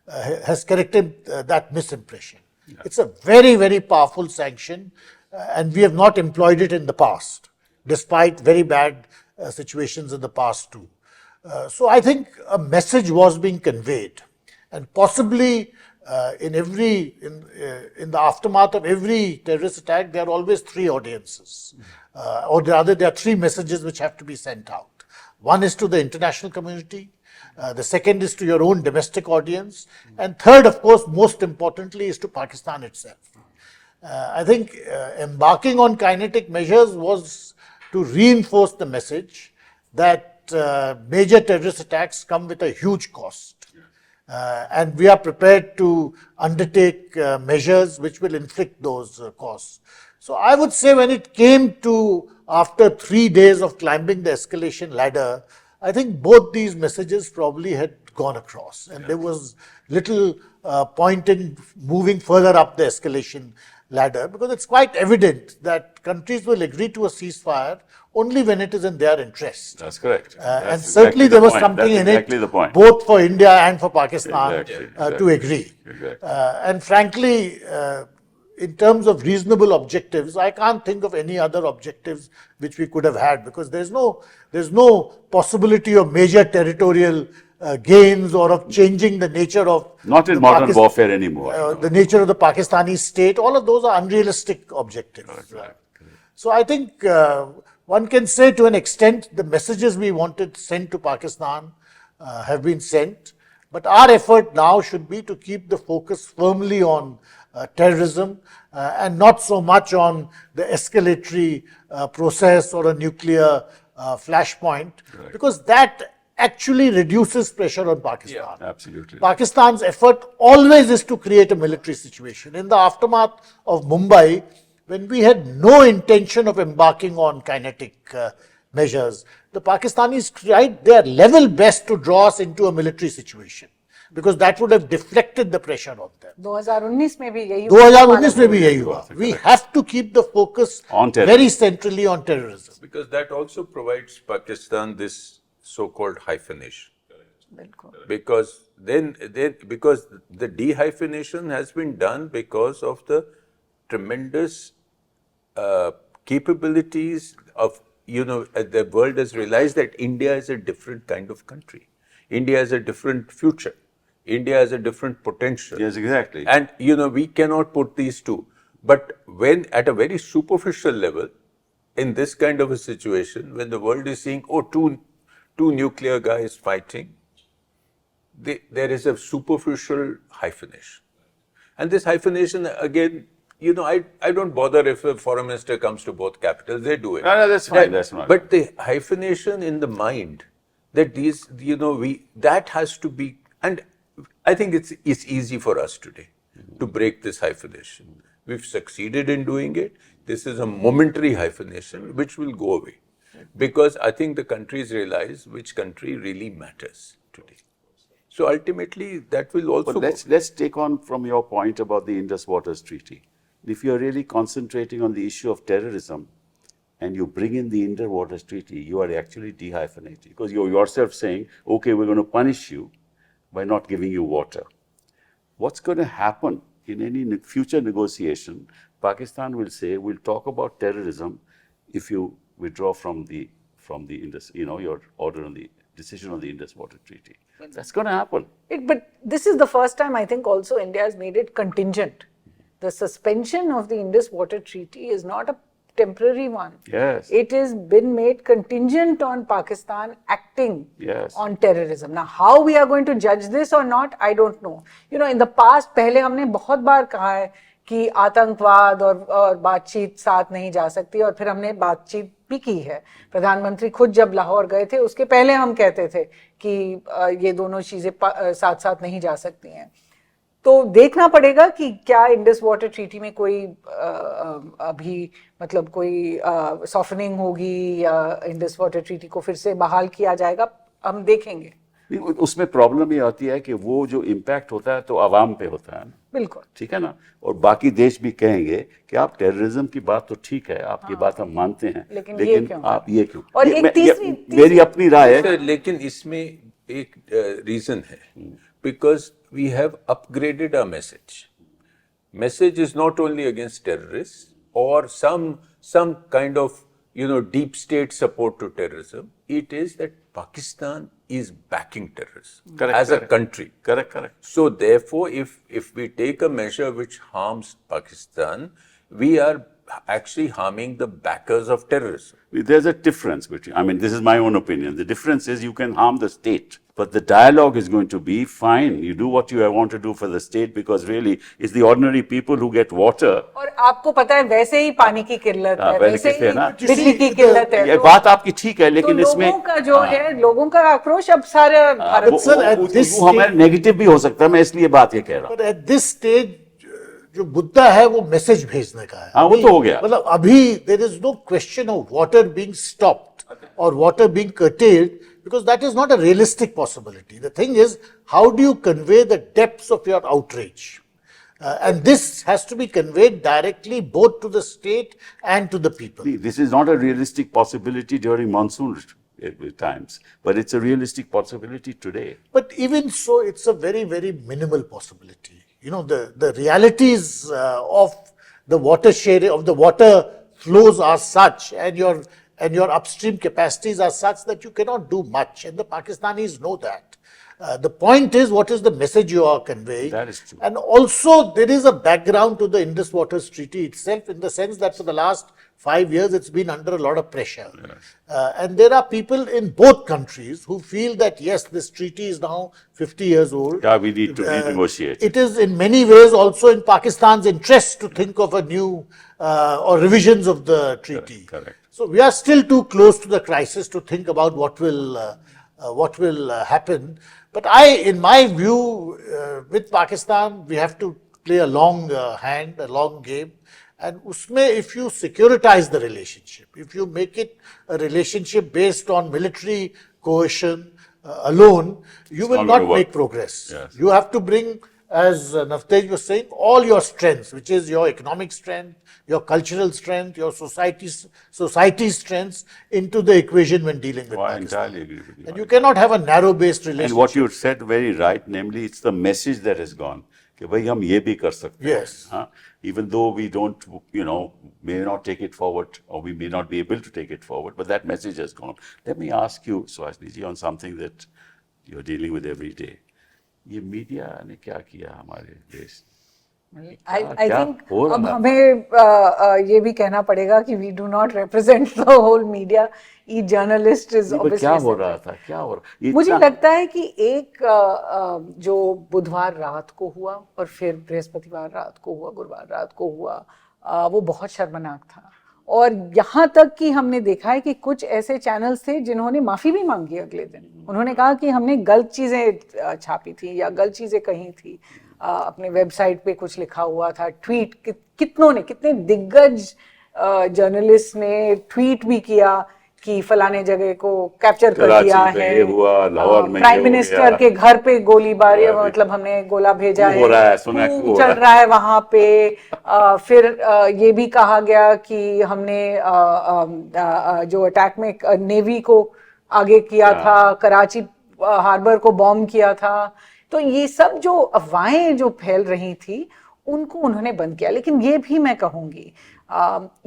D: that misimpression. Yeah. It's a very, very powerful sanction, and we have not employed it in the past, despite very bad situations in the past too. So I think a message was being conveyed, and possibly in the aftermath of every terrorist attack, there are always three audiences, or rather there are three messages which have to be sent out. One is to the international community, the second is to your own domestic audience, and third, of course, most importantly, is to Pakistan itself. I think embarking on kinetic measures was to reinforce the message that major terrorist attacks come with a huge cost. And we are prepared to undertake measures which will inflict those costs. So I would say when it came to after 3 days of climbing the escalation ladder, I think both these messages probably had gone across, and there was little point in moving further up the escalation ladder, because it's quite evident that countries will agree to a ceasefire only when it is in their interest.
A: That's correct.
D: And certainly there was something in it, both for India and for Pakistan, to agree. And frankly, in terms of reasonable objectives, I can't think of any other objectives which we could have had, because there's no possibility of major territorial gains or of changing the nature of
A: not in modern warfare anymore.
D: The nature of the Pakistani state. All of those are unrealistic objectives. So I think one can say to an extent the messages we wanted sent to Pakistan have been sent, but our effort now should be to keep the focus firmly on terrorism and not so much on the escalatory process or a nuclear flashpoint, because that actually reduces pressure on Pakistan.
A: Yeah, absolutely.
D: Pakistan's effort always is to create a military situation. In the aftermath of Mumbai, when we had no intention of embarking on kinetic measures, the Pakistanis tried their level best to draw us into a military situation, because that would have deflected the pressure on them.
B: 2019 में भी यही
D: 2019 में भी यही हुआ. We have to keep the focus very centrally on terrorism.
C: Because that also provides Pakistan this so-called hyphenation. Because because the dehyphenation has been done because of the tremendous capabilities of, the world has realized that India is a different kind of country. India has a different future. India has a different potential.
A: Yes, exactly.
C: And, we cannot put these two. But when at a very superficial level, in this kind of a situation, when the world is seeing, two nuclear guys fighting, there is a superficial hyphenation. And this hyphenation, again, I don't bother if a foreign minister comes to both capitals, they do it.
A: No, that's fine, that's not.
C: But the hyphenation in the mind, that these, that has to be, and I think it's easy for us today to break this hyphenation. We've succeeded in doing it. This is a momentary hyphenation which will go away, because I think the countries realize which country really matters today. So ultimately, that will also.
A: But let's take on from your point about the Indus Waters Treaty. If you're really concentrating on the issue of terrorism, and you bring in the Indus Waters Treaty, you are actually dehyphenating, because you're yourself saying, okay, we're going to punish you by not giving you water. What's going to happen in any future negotiation? Pakistan will say, we'll talk about terrorism if you withdraw from the Indus, your order on the decision on the Indus Water Treaty. That's going to happen.
B: But this is the first time I think also India has made it contingent. The suspension of the Indus Water Treaty is not a temporary one.
A: Yes.
B: It has been made contingent on Pakistan acting on terrorism. Now, how we are going to judge this or not, I don't know. In the past, पहले हमने बहुत बार कहा है कि आतंकवाद और बातचीत साथ नहीं जा सकती, और फिर हमने बातचीत भी की है. प्रधानमंत्री खुद जब लाहौर गए थे, उसके पहले हम कहते थे कि ये दोनों चीजें साथ साथ नहीं जा सकती हैं. तो देखना पड़ेगा कि क्या इंडस वाटर ट्रीटी में कोई अभी मतलब कोई सॉफ्टनिंग होगी या इंडस वाटर ट्रीटी को फिर से बहाल किया जाएगा, हम देखेंगे।
A: नहीं, उसमें प्रॉब्लम ये आती है कि वो जो इम्पैक्ट होता है तो आवाम पे होता है ना,
B: बिल्कुल
A: ठीक है ना। और बाकी देश भी कहेंगे कि आप टेररिज्म की बात तो ठीक है, आपकी बात हम मानते हैं,
B: लेकिन ये क्यों?
A: आप ये क्यों।
B: और
A: ये
B: एक
A: मैं-
B: तीसरी-
A: मेरी अपनी राय है।
C: सर, लेकिन इसमें एक रीजन है, because we have upgraded our message. Message is not only against terrorists or some kind of deep state support to terrorism. It is that Pakistan is backing terrorism
A: Correct,
C: as
A: correct.
C: a country.
A: Correct.
C: So therefore, if we take a measure which harms Pakistan, we are actually harming the backers of terrorism.
A: There's a difference between, I mean, this is my own opinion. The difference is you can harm the state, but the dialogue is going to be fine. You do what you want to do for the state, because really it's the ordinary people who get water.
B: और आपको पता है वैसे ही पानी की किल्लत है,
A: पहले
B: वैसे
A: किससे है
B: ही
A: ना?
B: बिजली की किल्लत है।
A: ये
B: तो-
A: बात आपकी ठीक है,
B: तो
A: लेकिन इसमें
B: लोगों का जो है, लोगों का आक्रोश अब सारे भारत
A: वो-
D: Sir, at
A: वो-
D: this
A: वो हमारे
D: stage-
A: नेगेटिव भी हो सकता है, मैं इसलिए बात ये कह रहा हूँ।
D: But at this stage, जो मुद्दा है वो मैसेज भेजने का है।
A: हाँ, वो तो हो गया।
D: मतलब अभी there is no question of water being stopped or water being curtailed, because that is not a realistic possibility. The thing is, how do you convey the depths of your outrage? And this has to be conveyed directly both to the state and to the people.
A: See, this is not a realistic possibility during monsoon times, but it's a realistic possibility today.
D: But even so, it's a very, very minimal possibility. The realities of the water share, of the water flows are such, and your upstream capacities are such that you cannot do much, and the Pakistanis know that. The point is, what is the message you are conveying?
A: That is true.
D: And also, there is a background to the Indus Waters Treaty itself, in the sense that for the last 5 years, it's been under a lot of pressure. And there are people in both countries who feel that, yes, this treaty is now 50 years old.
A: Yeah, we need to renegotiate.
D: It is in many ways also in Pakistan's interest to think of a new or revisions of the treaty.
A: Correct.
D: So we are still too close to the crisis to think about what will happen. But in my view, with Pakistan, we have to play a long hand, a long game. And usme, if you securitize the relationship, if you make it a relationship based on military coercion alone, you will
A: not
D: not
A: gonna work.
D: make progress.
A: Yes.
D: You have to bring, as Navtej was saying, all your strengths, which is your economic strength, your cultural strength, your society's strengths, into the equation when dealing with
A: Oh, I
D: Pakistan.
A: entirely agree with you.
D: And you cannot have a narrow-based relationship.
A: And what you said very right, namely, it's the message that has gone. कि भाई हम ये भी कर सकते हैं,
D: Yes.
A: हाँ? Even though we don't, may not take it forward, or we may not be able to take it forward, but that message has gone. Let me ask you, Suhasini ji, on something that you're dealing with every day. ये media ने क्या किया हमारे देश?
B: आई
A: क्या
B: think
A: हो रहा
B: अब
A: है?
B: हमें ये भी कहना पड़ेगा कि we do not represent the whole media. Each journalist is
A: नहीं, पर क्या हो रहा था? क्या हो रहा? ये
B: मुझे
A: इतना-
B: लगता है कि एक जो बुधवार रात को हुआ और फिर बृहस्पतिवार रात को हुआ, गुरुवार रात को हुआ, वो बहुत शर्मनाक था। और यहाँ तक कि हमने देखा है कि कुछ ऐसे चैनल्स थे जिन्होंने माफ़ी भी मांगी अगले दिन। उन्होंने कहा कि हमने गलत चीज़ें छापी थी या गलत चीज़ें कही थी, अपने वेबसाइट पे कुछ लिखा हुआ था। ट्वीट कितने दिग्गज जर्नलिस्ट ने ट्वीट भी किया कि फलाने जगह को कैप्चर कर
A: कराची
B: दिया
A: में
B: है,
A: ये हुआ, लाहौर में ये
B: प्राइम
A: हो
B: मिनिस्टर
A: गया।
B: के घर पे गोलीबारी, मतलब हमने गोला भेजा
A: हो रहा है, सुना
B: खूब
A: हो
B: चल
A: रहा है।
B: रहा है वहां पे। फिर ये भी कहा गया कि हमने जो अटैक में नेवी को आगे किया था, कराची हार्बर को बॉम्ब किया था। तो ये सब जो अफवाहें जो फैल रही थी उनको उन्होंने बंद किया। लेकिन ये भी मैं कहूँगी,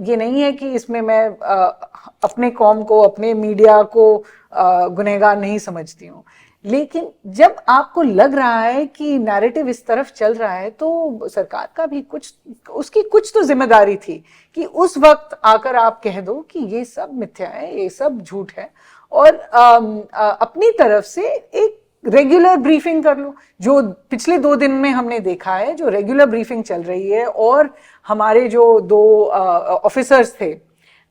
B: ये नहीं है कि इसमें मैं अपने कौम को, अपने मीडिया को गुनहगार नहीं समझती हूँ, लेकिन जब आपको लग रहा है कि नैरेटिव इस तरफ चल रहा है तो सरकार का भी उसकी कुछ तो जिम्मेदारी थी कि उस वक्त आकर आप कह दो कि ये सब मिथ्या है, ये सब झूठ है, और अपनी तरफ से एक रेगुलर ब्रीफिंग कर लो। जो पिछले 2 दिन में हमने देखा है, जो रेगुलर ब्रीफिंग चल रही है, और हमारे जो 2 ऑफिसर्स थे,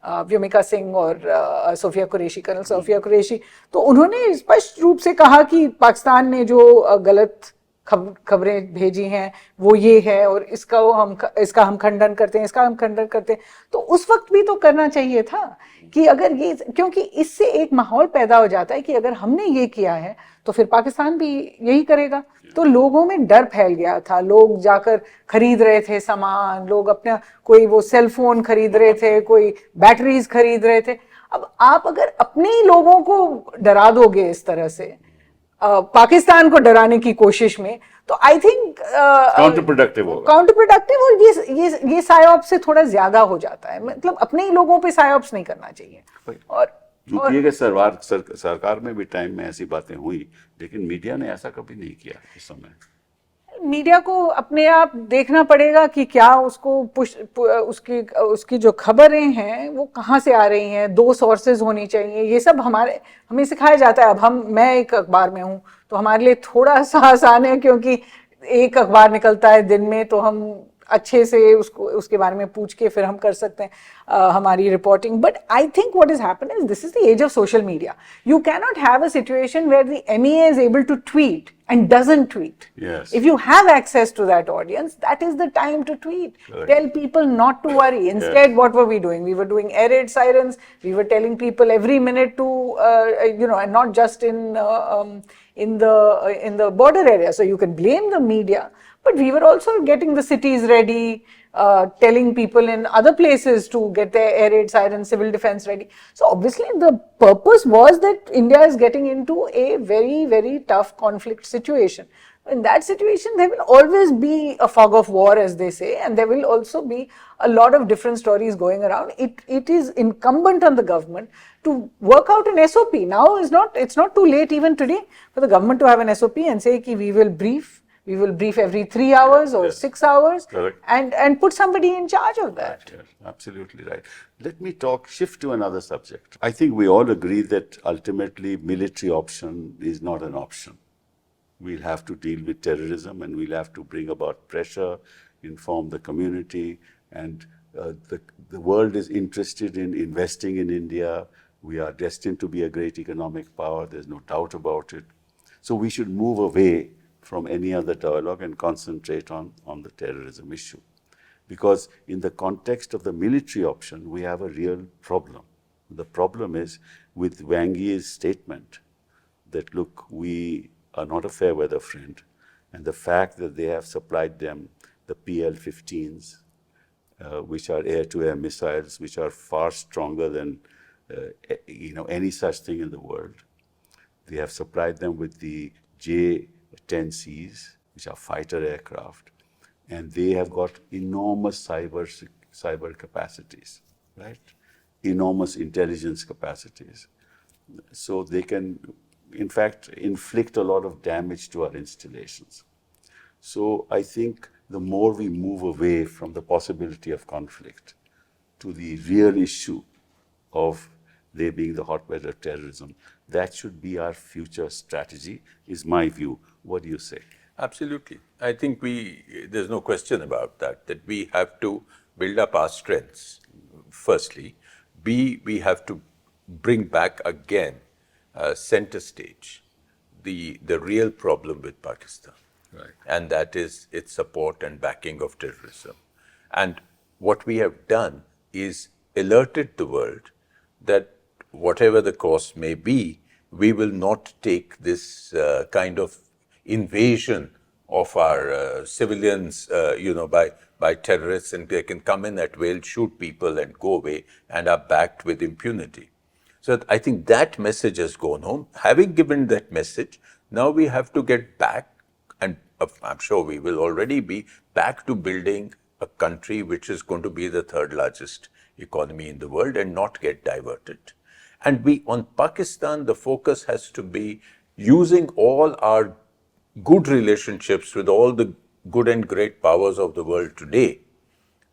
B: व्योमिका सिंह और सोफिया कुरैशी, कर्नल सोफिया कुरैशी, तो उन्होंने स्पष्ट रूप से कहा कि पाकिस्तान ने जो गलत खबरें भेजी हैं, वो ये है और इसका हम खंडन करते हैं, इसका हम खंडन करते हैं। तो उस वक्त भी तो करना चाहिए था कि अगर ये, क्योंकि इससे एक माहौल पैदा हो जाता है कि अगर हमने ये किया है तो फिर पाकिस्तान भी यही करेगा। तो लोगों में डर फैल गया था, लोग जाकर खरीद रहे थे सामान, लोग अपना कोई वो सेल फोन खरीद रहे थे, कोई बैटरीज खरीद रहे थे। अब आप अगर अपने ही लोगों को डरा दोगे इस तरह से, पाकिस्तान को डराने की कोशिश में, तो आई थिंक
A: काउंटर प्रोडक्टिव होगा।
B: काउंटर प्रोडक्टिव, और ये सायोप से थोड़ा ज्यादा हो जाता है। मतलब अपने ही लोगों पे सायोप्स नहीं करना चाहिए। और
A: यूपीए के सरकार में भी टाइम में ऐसी बातें हुई, लेकिन मीडिया ने ऐसा कभी नहीं किया इस समय।
B: मीडिया को अपने आप देखना पड़ेगा कि क्या उसको उसकी जो खबरें हैं वो कहाँ से आ रही हैं, 2 सोर्सेज होनी चाहिए। ये सब हमें सिखाया जाता है। अब मैं एक अखबार में हूँ तो हमारे लिए थोड़ा सा आसान है, क्योंकि एक अखबार निकलता है दिन में, तो हम अच्छे से उसके बारे में पूछ के फिर हम कर सकते हैं हमारी रिपोर्टिंग। But I think what is happen is this is the age of social media. You can not have a situation where the MEA is able to tweet and doesn't tweet.
A: Yes.
B: If you have access to that audience, that is the time to tweet.
A: Correct.
B: Tell people not to worry. Instead, what were we doing? We were doing air raid sirens. We were telling people every minute to, and not just in the border area. So you can blame the media, but we were also getting the cities ready, telling people in other places to get their air raid sirens, civil defense ready. So obviously the purpose was that India is getting into a very, very tough conflict situation. In that situation, there will always be a fog of war, as they say, and there will also be a lot of different stories going around. It is incumbent on the government to work out an SOP. Now it's not too late even today for the government to have an SOP and say ki we will brief every 3 hours or 6 hours.
A: Correct.
B: and put somebody in charge of that.
A: Yes, absolutely right. Let me shift to another subject. I think we all agree that ultimately military option is not an option. We'll have to deal with terrorism, and we'll have to bring about pressure, inform the community, and the world is interested in investing in India. We are destined to be a great economic power. There's no doubt about it. So we should move away from any other dialogue and concentrate on the terrorism issue. Because in the context of the military option, we have a real problem. The problem is with Wang Yi's statement that, look, we are not a fair weather friend, and the fact that they have supplied them the PL-15s, which are air-to-air missiles, which are far stronger than any such thing in the world. They have supplied them with the J-10Cs, which are fighter aircraft, and they have got enormous cyber capacities, right? Enormous intelligence capacities. So they can, in fact, inflict a lot of damage to our installations. So I think the more we move away from the possibility of conflict to the real issue of there being the hotbed of terrorism, that should be our future strategy, is my view. What do you say?
C: Absolutely. I think there's no question about that we have to build up our strengths, firstly. B, we have to bring back again center stage the real problem with Pakistan.
A: Right.
C: And that is its support and backing of terrorism. And what we have done is alerted the world that whatever the cost may be, we will not take this kind of invasion of our civilians, by terrorists, and they can come in at will, shoot people and go away, and are backed with impunity. So I think that message has gone home. Having given that message, now we have to get back, and I'm sure we will already be back to building a country which is going to be the 3rd largest economy in the world and not get diverted. And on Pakistan, the focus has to be using all our good relationships with all the good and great powers of the world today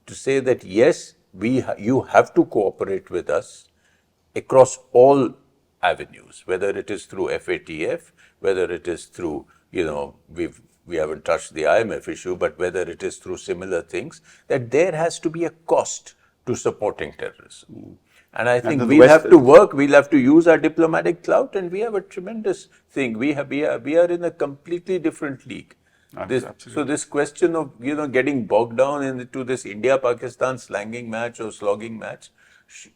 C: to say that yes, you have to cooperate with us across all avenues, whether it is through FATF, whether it is through, we haven't touched the IMF issue, but whether it is through similar things, that there has to be a cost to supporting terrorism. And I think we'll have to work, we'll have to use our diplomatic clout, and we have a tremendous thing. We are in a completely different league. So this question of getting bogged down into this India-Pakistan slanging match or slogging match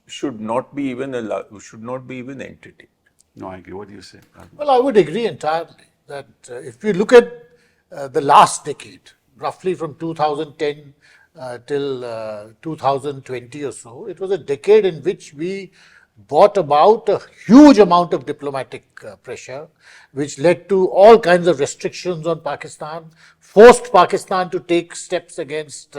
C: should not be even entertained.
A: No, I agree. What do you say?
D: Well, I would agree entirely that if we look at the last decade, roughly from 2010 till 2020 or so, it was a decade in which we brought about a huge amount of diplomatic pressure, which led to all kinds of restrictions on Pakistan, forced Pakistan to take steps against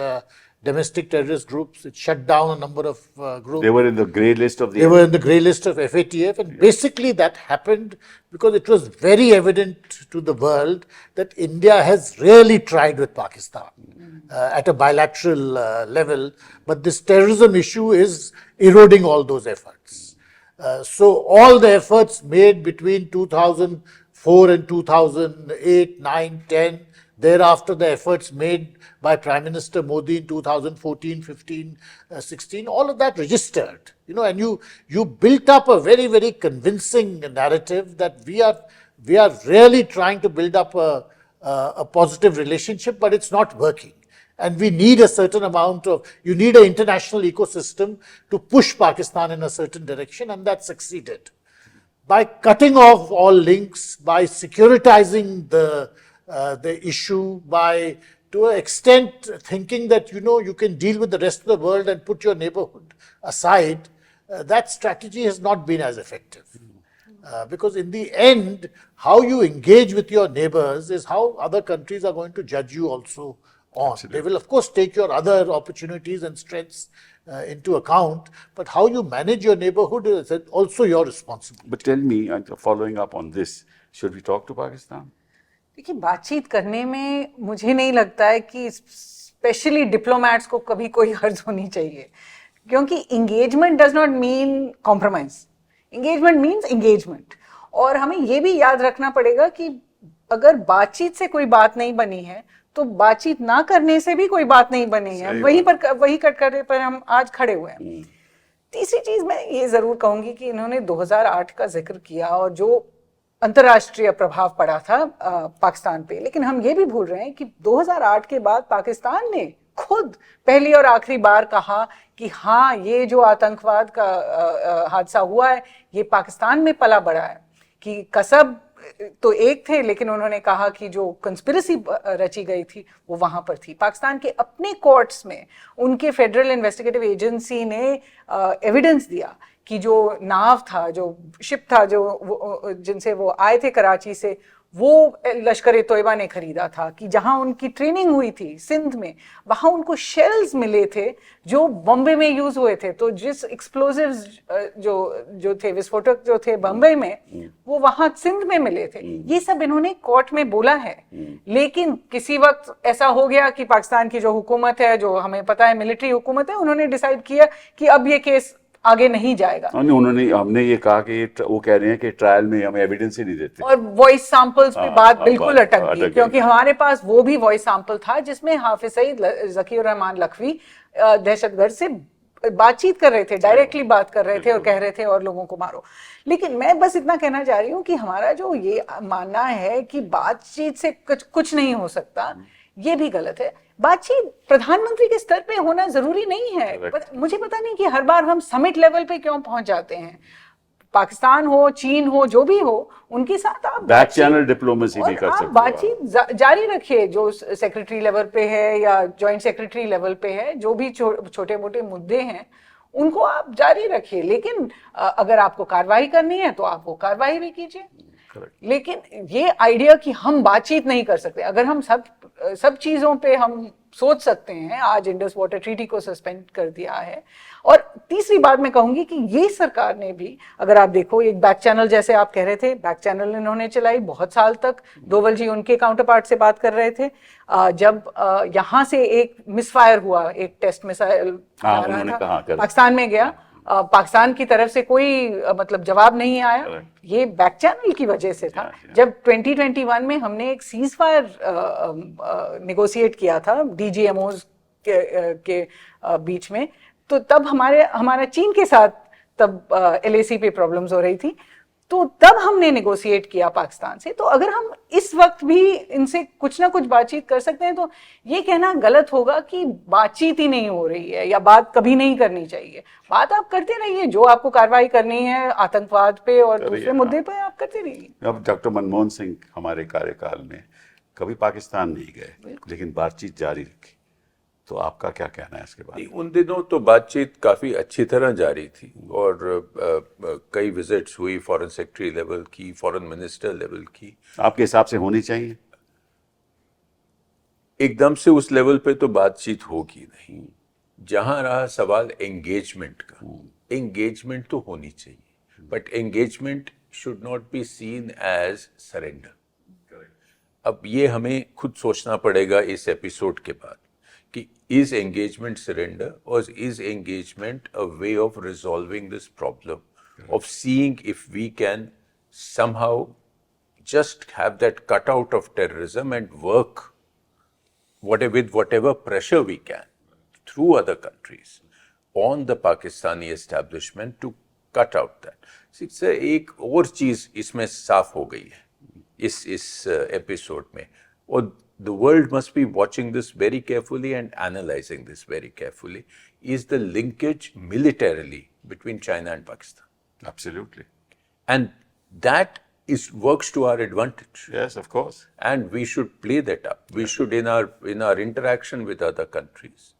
D: domestic terrorist groups. It shut down a number of groups.
A: They were in the grey list of the...
D: They were in the grey list of FATF, and basically that happened because it was very evident to the world that India has really tried with Pakistan at a bilateral level, but this terrorism issue is eroding all those efforts. So all the efforts made between 2004 and 2008, 9, 10, thereafter the efforts made by Prime Minister Modi in 2014, 15, 16, all of that registered, and you built up a very, very convincing narrative that we are really trying to build up a positive relationship, but it's not working. And we need a certain amount you need an international ecosystem to push Pakistan in a certain direction, and that succeeded. By cutting off all links, by securitizing the issue, by to an extent thinking that you can deal with the rest of the world and put your neighborhood aside, that strategy has not been as effective. Because in the end, how you engage with your neighbors is how other countries are going to judge you also on. Absolutely. They will of course take your other opportunities and strengths into account, but how you manage your neighborhood is also your responsibility.
A: But tell me, following up on this, should we talk to Pakistan?
B: देखिए, बातचीत करने में मुझे नहीं लगता है कि specially diplomats को कभी कोई हर्ज होनी चाहिए, क्योंकि engagement does not mean compromise. Engagement means engagement. और हमें ये भी याद रखना पड़ेगा कि अगर बातचीत से कोई बात नहीं बनी है तो बातचीत ना करने से भी कोई बात नहीं बनी है. वही कटघरे पर हम आज खड़े हुए हैं. तीसरी चीज मैं ये जरूर कहूंगी कि इन्होंने 2008 का जिक्र किया और जो अंतर्राष्ट्रीय प्रभाव पड़ा था पाकिस्तान पे, लेकिन हम ये भी भूल रहे हैं कि 2008 के बाद पाकिस्तान ने खुद पहली और आखिरी बार कहा कि हाँ, ये जो आतंकवाद का हादसा हुआ है ये पाकिस्तान में पला बढ़ा है. कि कसब तो एक थे, लेकिन उन्होंने कहा कि जो कंस्पिरेसी रची गई थी वो वहां पर थी. पाकिस्तान के अपने कोर्ट्स में उनके फेडरल इन्वेस्टिगेटिव एजेंसी ने एविडेंस दिया कि जो नाव था, जो शिप था, जो जिनसे वो आए थे कराची से, वो लश्कर तोयबा ने खरीदा था. कि जहां उनकी ट्रेनिंग हुई थी सिंध में, वहां उनको शेल्स मिले थे जो बॉम्बे में यूज हुए थे. तो जिस एक्सप्लोजिव्स जो थे, विस्फोटक जो थे बॉम्बे में, वो वहां सिंध में मिले थे. ये सब इन्होंने कोर्ट में बोला है. लेकिन किसी वक्त ऐसा हो गया कि पाकिस्तान की जो हुकूमत है, जो हमें पता है मिलिट्री हुकूमत है, उन्होंने डिसाइड किया कि अब ये केस आगे नहीं जाएगा.
A: हमने ये कहा कि वो कह रहे हैं कि ट्रायल में हमें एविडेंस ही नहीं देते.
B: और वॉइस सैंपल्स पे बात बिल्कुल अटक गई, क्योंकि हमारे पास वो भी वॉइस सैंपल था जिसमें हाफिज सईद, ज़कीर रहमान लखवी दहशतगर्द से बातचीत कर रहे थे, डायरेक्टली बात कर रहे थे और कह रहे थे और लोगों को मारो. लेकिन मैं बस इतना कहना चाह रही हूँ कि हमारा जो ये मानना है कि बातचीत से कुछ नहीं हो सकता, ये भी गलत है. बातचीत प्रधानमंत्री के स्तर पे होना जरूरी नहीं है. मुझे पता नहीं कि हर बार हम समिट लेवल पे क्यों पहुंच जाते हैं. पाकिस्तान हो, चीन हो, जो भी हो, उनके साथ आप
A: बैक चैनल डिप्लोमेसी भी कर सकते हो.
B: बातचीत जारी रखिए, जो सेक्रेटरी लेवल पे है या जॉइंट सेक्रेटरी लेवल पे है, जो भी छोटे मोटे मुद्दे हैं उनको आप जारी रखिए. लेकिन अगर आपको कार्रवाई करनी है तो आप वो कार्रवाई भी कीजिए. लेकिन ये आइडिया कि हम बातचीत नहीं कर सकते, अगर हम सब चीजों पे हम सोच सकते हैं, आज इंडस वाटर ट्रीटी को सस्पेंड कर दिया है. और तीसरी बात मैं कहूंगी कि ये सरकार ने भी, अगर आप देखो, एक बैक चैनल, जैसे आप कह रहे थे, बैक चैनल इन्होंने चलाई बहुत साल तक. डोवल जी उनके काउंटर पार्ट से बात कर रहे थे. जब यहाँ से एक मिसफायर हुआ, एक टेस्ट मिसाइल पाकिस्तान में गया, पाकिस्तान की तरफ से कोई मतलब जवाब नहीं आया. ये बैक चैनल की वजह से था. जब 2021 में हमने एक सीज फायर नेगोशिएट किया था DGMOs के बीच में, तो तब हमारा चीन के साथ तब LAC पे प्रॉब्लम्स हो रही थी. तो तब हमने नेगोशिएट किया पाकिस्तान से। तो अगर हम इस वक्त भी इनसे कुछ ना कुछ बातचीत कर सकते हैं तो ये कहना गलत होगा कि बातचीत ही नहीं हो रही है या बात कभी नहीं करनी चाहिए। बात आप करते रहिए, जो आपको कार्रवाई करनी है आतंकवाद पे और दूसरे मुद्दे पे आप करते रहिए।
A: अब डॉक्टर मनमोहन सिंह हमारे कार्यकाल में कभी पाकिस्तान नहीं गए, लेकिन बातचीत जारी रखी। तो आपका क्या कहना है इसके बारे में?
C: उन दिनों तो बातचीत काफ़ी अच्छी तरह जारी थी और कई विजिट्स हुई, फॉरेन सेक्रेटरी लेवल की, फॉरेन मिनिस्टर लेवल की।
A: आपके हिसाब से होनी चाहिए?
C: एकदम से उस लेवल पे तो बातचीत होगी नहीं। जहां रहा सवाल एंगेजमेंट का, एंगेजमेंट तो होनी चाहिए, but engagement should not be seen as surrender. अब ये हमें खुद सोचना पड़ेगा इस एपिसोड के बाद कि is engagement surrender or is engagement a way of resolving this problem, of seeing if we can somehow just have that cutout of terrorism and work with whatever pressure we can through other countries on the Pakistani establishment to cut out that. So, एक और चीज इसमें साफ हो गई है इस episode में, और the world must be watching this very carefully and analyzing this very carefully, is the linkage militarily between China and Pakistan.
A: Absolutely.
C: And that works to our advantage.
A: Yes, of course.
C: And we should play that up. We should, in our interaction with other countries,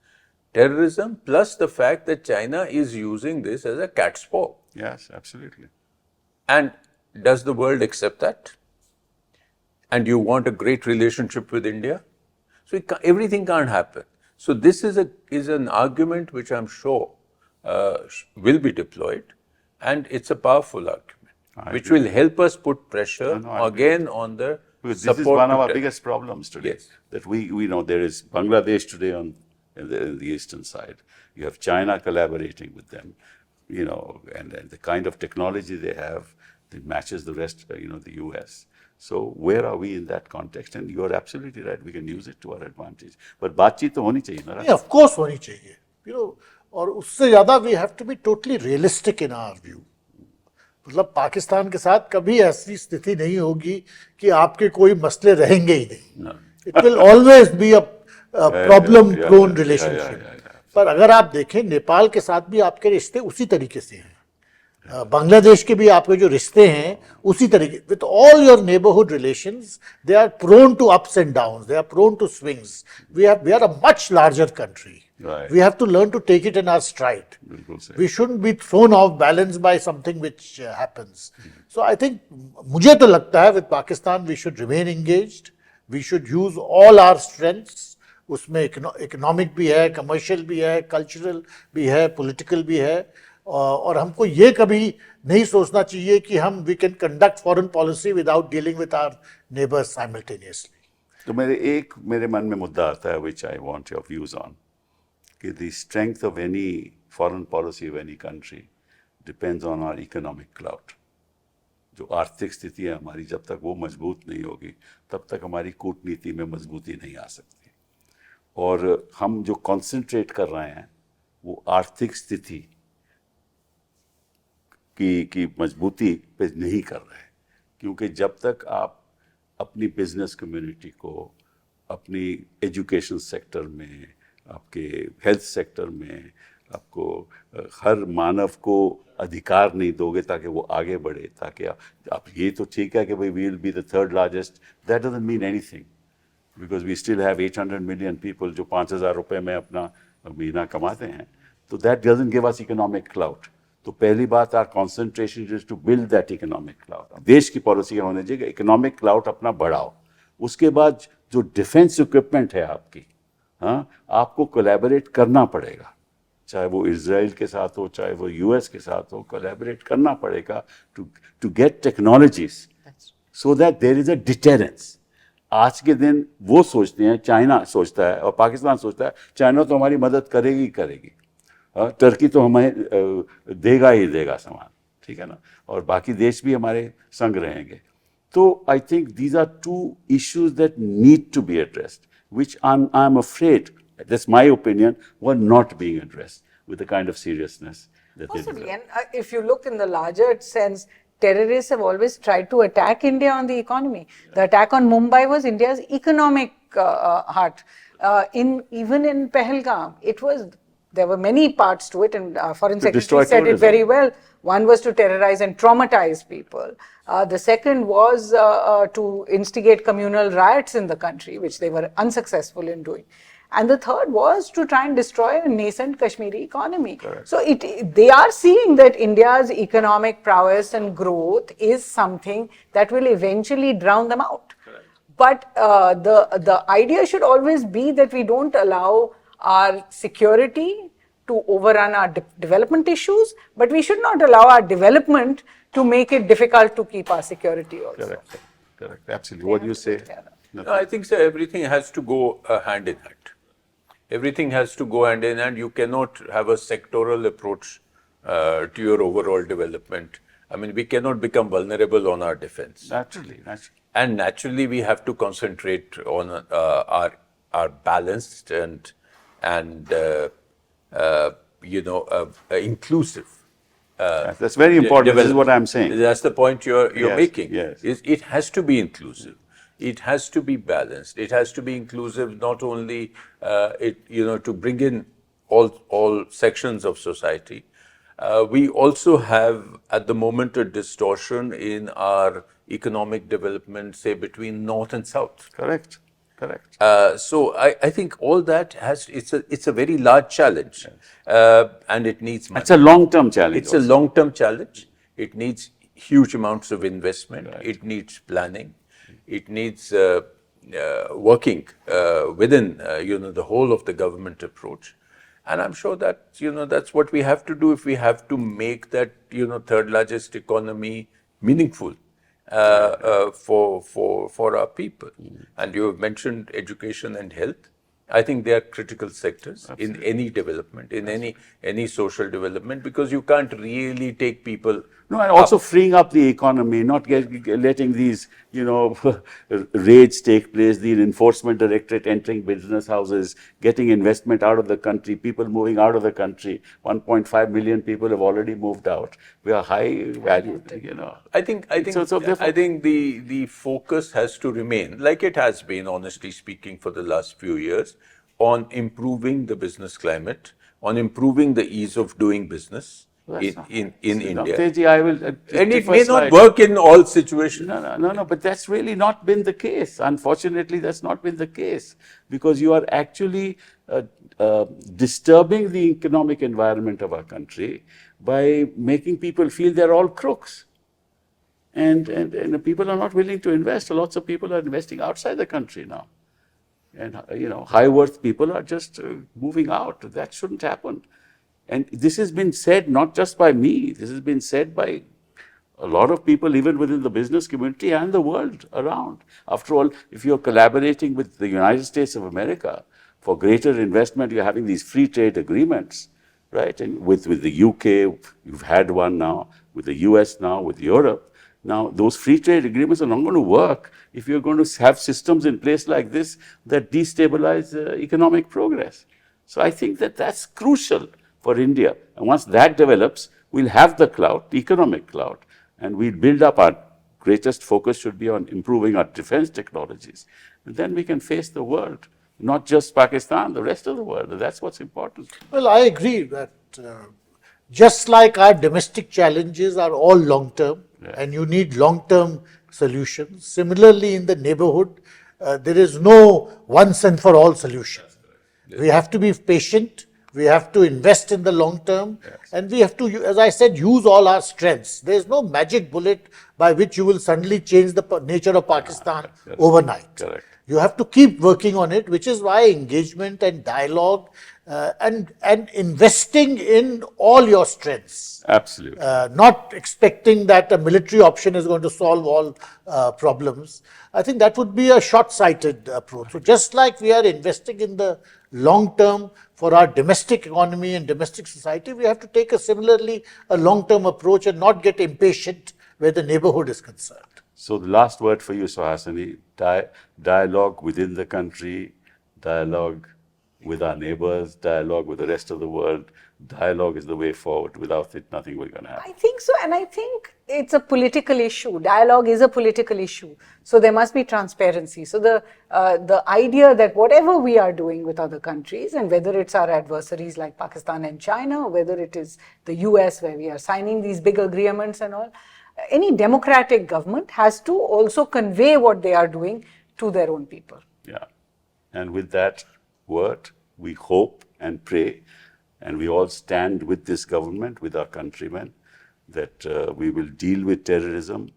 C: terrorism plus the fact that China is using this as a cat's paw.
A: Yes, absolutely.
C: And does the world accept that? And you want a great relationship with India? So everything can't happen. So this is an argument which I'm sure will be deployed, and it's a powerful argument which will help us put pressure again on the
A: because
C: support.
A: This is one of our biggest problems today.
C: Yes.
A: That we know there is Bangladesh today on the eastern side. You have China collaborating with them, and the kind of technology they have that matches the rest, the US. So where are we in that context? And you are absolutely right. We can use it to our advantage. But बातचीत तो होनी चाहिए ना?
D: Of course होनी चाहिए. और उससे ज्यादा we have to be totally realistic in our view. मतलब पाकिस्तान के साथ कभी ऐसी स्थिति नहीं होगी कि आपके कोई मसले रहेंगे ही नहीं. It will always be a problem-prone relationship. पर अगर आप देखें नेपाल के साथ भी आपके रिश्ते उसी तरीके से हैं. बांग्लादेश के भी आपके जो रिश्ते हैं उसी तरीके, with all your neighborhood relations, they are prone to ups and downs, they are prone to swings. We are a much larger country.
A: Right.
D: We have to learn to take it in our stride. We shouldn't be thrown off balance by something which happens. So I think, मुझे तो लगता है with Pakistan we should remain engaged. We should use all our strengths. उसमें economic भी है, commercial भी है, cultural भी है, political भी है. और हमको ये कभी नहीं सोचना चाहिए कि हम we can conduct foreign policy without dealing with our neighbors simultaneously.
A: तो मेरे मन में मुद्दा आता है which I want your views on, कि the strength of any foreign policy of any country depends on our economic clout. जो आर्थिक स्थिति है हमारी, जब तक वो मजबूत नहीं होगी तब तक हमारी कूटनीति में मजबूती नहीं आ सकती. और हम जो कॉन्सेंट्रेट कर रहे हैं वो आर्थिक स्थिति की मजबूती पे नहीं कर रहे हैं, क्योंकि जब तक आप अपनी बिजनेस कम्युनिटी को, अपनी एजुकेशन सेक्टर में, आपके हेल्थ सेक्टर में, आपको हर मानव को अधिकार नहीं दोगे ताकि वो आगे बढ़े, ताकि आप ये तो ठीक है कि भाई we will be the third largest, that doesn't mean anything, because we still have 800 million people जो 5,000 रुपये में अपना महीना कमाते हैं. तो that doesn't give us economic cloud. तो पहली बात, our concentration is to build that economic cloud. देश की पॉलिसी क्या होनी चाहिए? इकोनॉमिक क्लाउड अपना बढ़ाओ. उसके बाद जो डिफेंस इक्विपमेंट है आपकी, आपको कोलैबोरेट करना पड़ेगा, चाहे वो इजराइल के साथ हो, चाहे वो यूएस के साथ हो, कोलैबोरेट करना पड़ेगा to get technologies so that there is a deterrence. आज के दिन वो सोचते हैं, चाइना सोचता है और पाकिस्तान सोचता है चाइना तो हमारी मदद करेगी ही करेगी, टर्की तो हमें देगा ही देगा सामान, ठीक है ना, और बाकी देश भी हमारे संग रहेंगे. तो I think these are two issues that need to be addressed, which I'm afraid, that's my opinion, were not being addressed with the kind of seriousness that they
B: Possibly.
A: deserve.
B: And if you look in the larger sense, terrorists have always tried to attack India on the economy. The attack on Mumbai was India's economic heart. Even in Pahalgam, there were many parts to it, and Foreign
A: destroy
B: Secretary said it
A: tourism.
B: very well. One was to terrorize and traumatize people. The second was to instigate communal riots in the country, which they were unsuccessful in doing. And the third was to try and destroy a nascent Kashmiri economy.
A: Correct.
B: So they are seeing that India's economic prowess and growth is something that will eventually drown them out.
C: Correct.
B: But the idea should always be that we don't allow our security to overrun our development issues, but we should not allow our development to make it difficult to keep our security also.
A: Correct. Correct. Absolutely. What do you say?
C: No, I think, sir, everything has to go hand in hand. Everything has to go hand in hand. You cannot have a sectoral approach to your overall development. I mean, we cannot become vulnerable on our defense.
A: Naturally.
C: And naturally, we have to concentrate on our balanced and inclusive.
A: That's very important. This is what I'm saying.
C: That's the point you're
A: Yes,
C: making.
A: yes.
C: It has to be inclusive. It has to be balanced. It has to be inclusive, not only to bring in all sections of society. We also have at the moment a distortion in our economic development, say between north and south.
A: Correct.
C: So I think all that it's a very large challenge, and it needs money.
A: It's a long-term challenge.
C: It's a long-term challenge. It needs huge amounts of investment.
A: Right.
C: It needs planning. It needs working within the whole of the government approach. And I'm sure that that's what we have to do if we have to make that third largest economy meaningful for our people. And you have mentioned education and health. I think they are critical sectors in any development, in any social development, because you can't really take people.
A: No, and also freeing up the economy, not letting these, raids take place, the enforcement directorate entering business houses, getting investment out of the country, people moving out of the country. 1.5 million people have already moved out. We are high value,
C: I think the focus has to remain, like it has been, honestly speaking, for the last few years, on improving the business climate, on improving the ease of doing business in India.
A: Teji, I will
C: And it may not work in all situations.
A: No, but that's really not been the case. Unfortunately, that's not been the case, because you are actually disturbing the economic environment of our country by making people feel they're all crooks. And people are not willing to invest. Lots of people are investing outside the country now. And, high worth people are just moving out. That shouldn't happen. And this has been said not just by me, this has been said by a lot of people, even within the business community and the world around. After all, if you're collaborating with the United States of America for greater investment, you're having these free trade agreements, right? And with the UK, you've had one now, with the US now, with Europe. Now, those free trade agreements are not going to work if you're going to have systems in place like this that destabilize economic progress. So I think that that's crucial for India. And once that develops, we'll have the clout, the economic clout, and we'll build up. Our greatest focus should be on improving our defense technologies. And then we can face the world, not just Pakistan, the rest of the world. That's what's important.
D: Well, I agree that just like our domestic challenges are all long-term, and you need long-term solutions, similarly in the neighborhood, there is no once and for all solution. We have to be patient. We have to invest in the long term, and we have to, as I said, use all our strengths. There is no magic bullet by which you will suddenly change the nature of Pakistan overnight.
A: Correct.
D: You have to keep working on it, which is why engagement and dialogue and investing in all your strengths.
A: Absolutely.
D: Not expecting that a military option is going to solve all problems. I think that would be a short-sighted approach. So just like we are investing in the long term for our domestic economy and domestic society, we have to take a long-term approach and not get impatient where the neighborhood is concerned.
A: So the last word for you, Suhasini, dialogue within the country, dialogue with our neighbors, dialogue with the rest of the world, dialogue is the way forward. Without it, nothing will going to happen.
B: I think so, and I think it's a political issue. Dialogue is a political issue, so there must be transparency. So the idea that whatever we are doing with other countries, and whether it's our adversaries like Pakistan and China, or whether it is the US where we are signing these big agreements and all, any democratic government has to also convey what they are doing to their own people.
A: Yeah. And with that word, we hope and pray, and we all stand with this government, with our countrymen, that we will deal with terrorism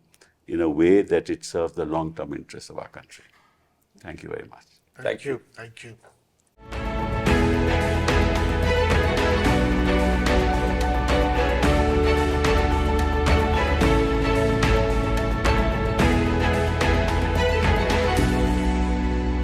A: in a way that it serves the long-term interests of our country. Thank you very much.
C: Thank you.
D: Thank you.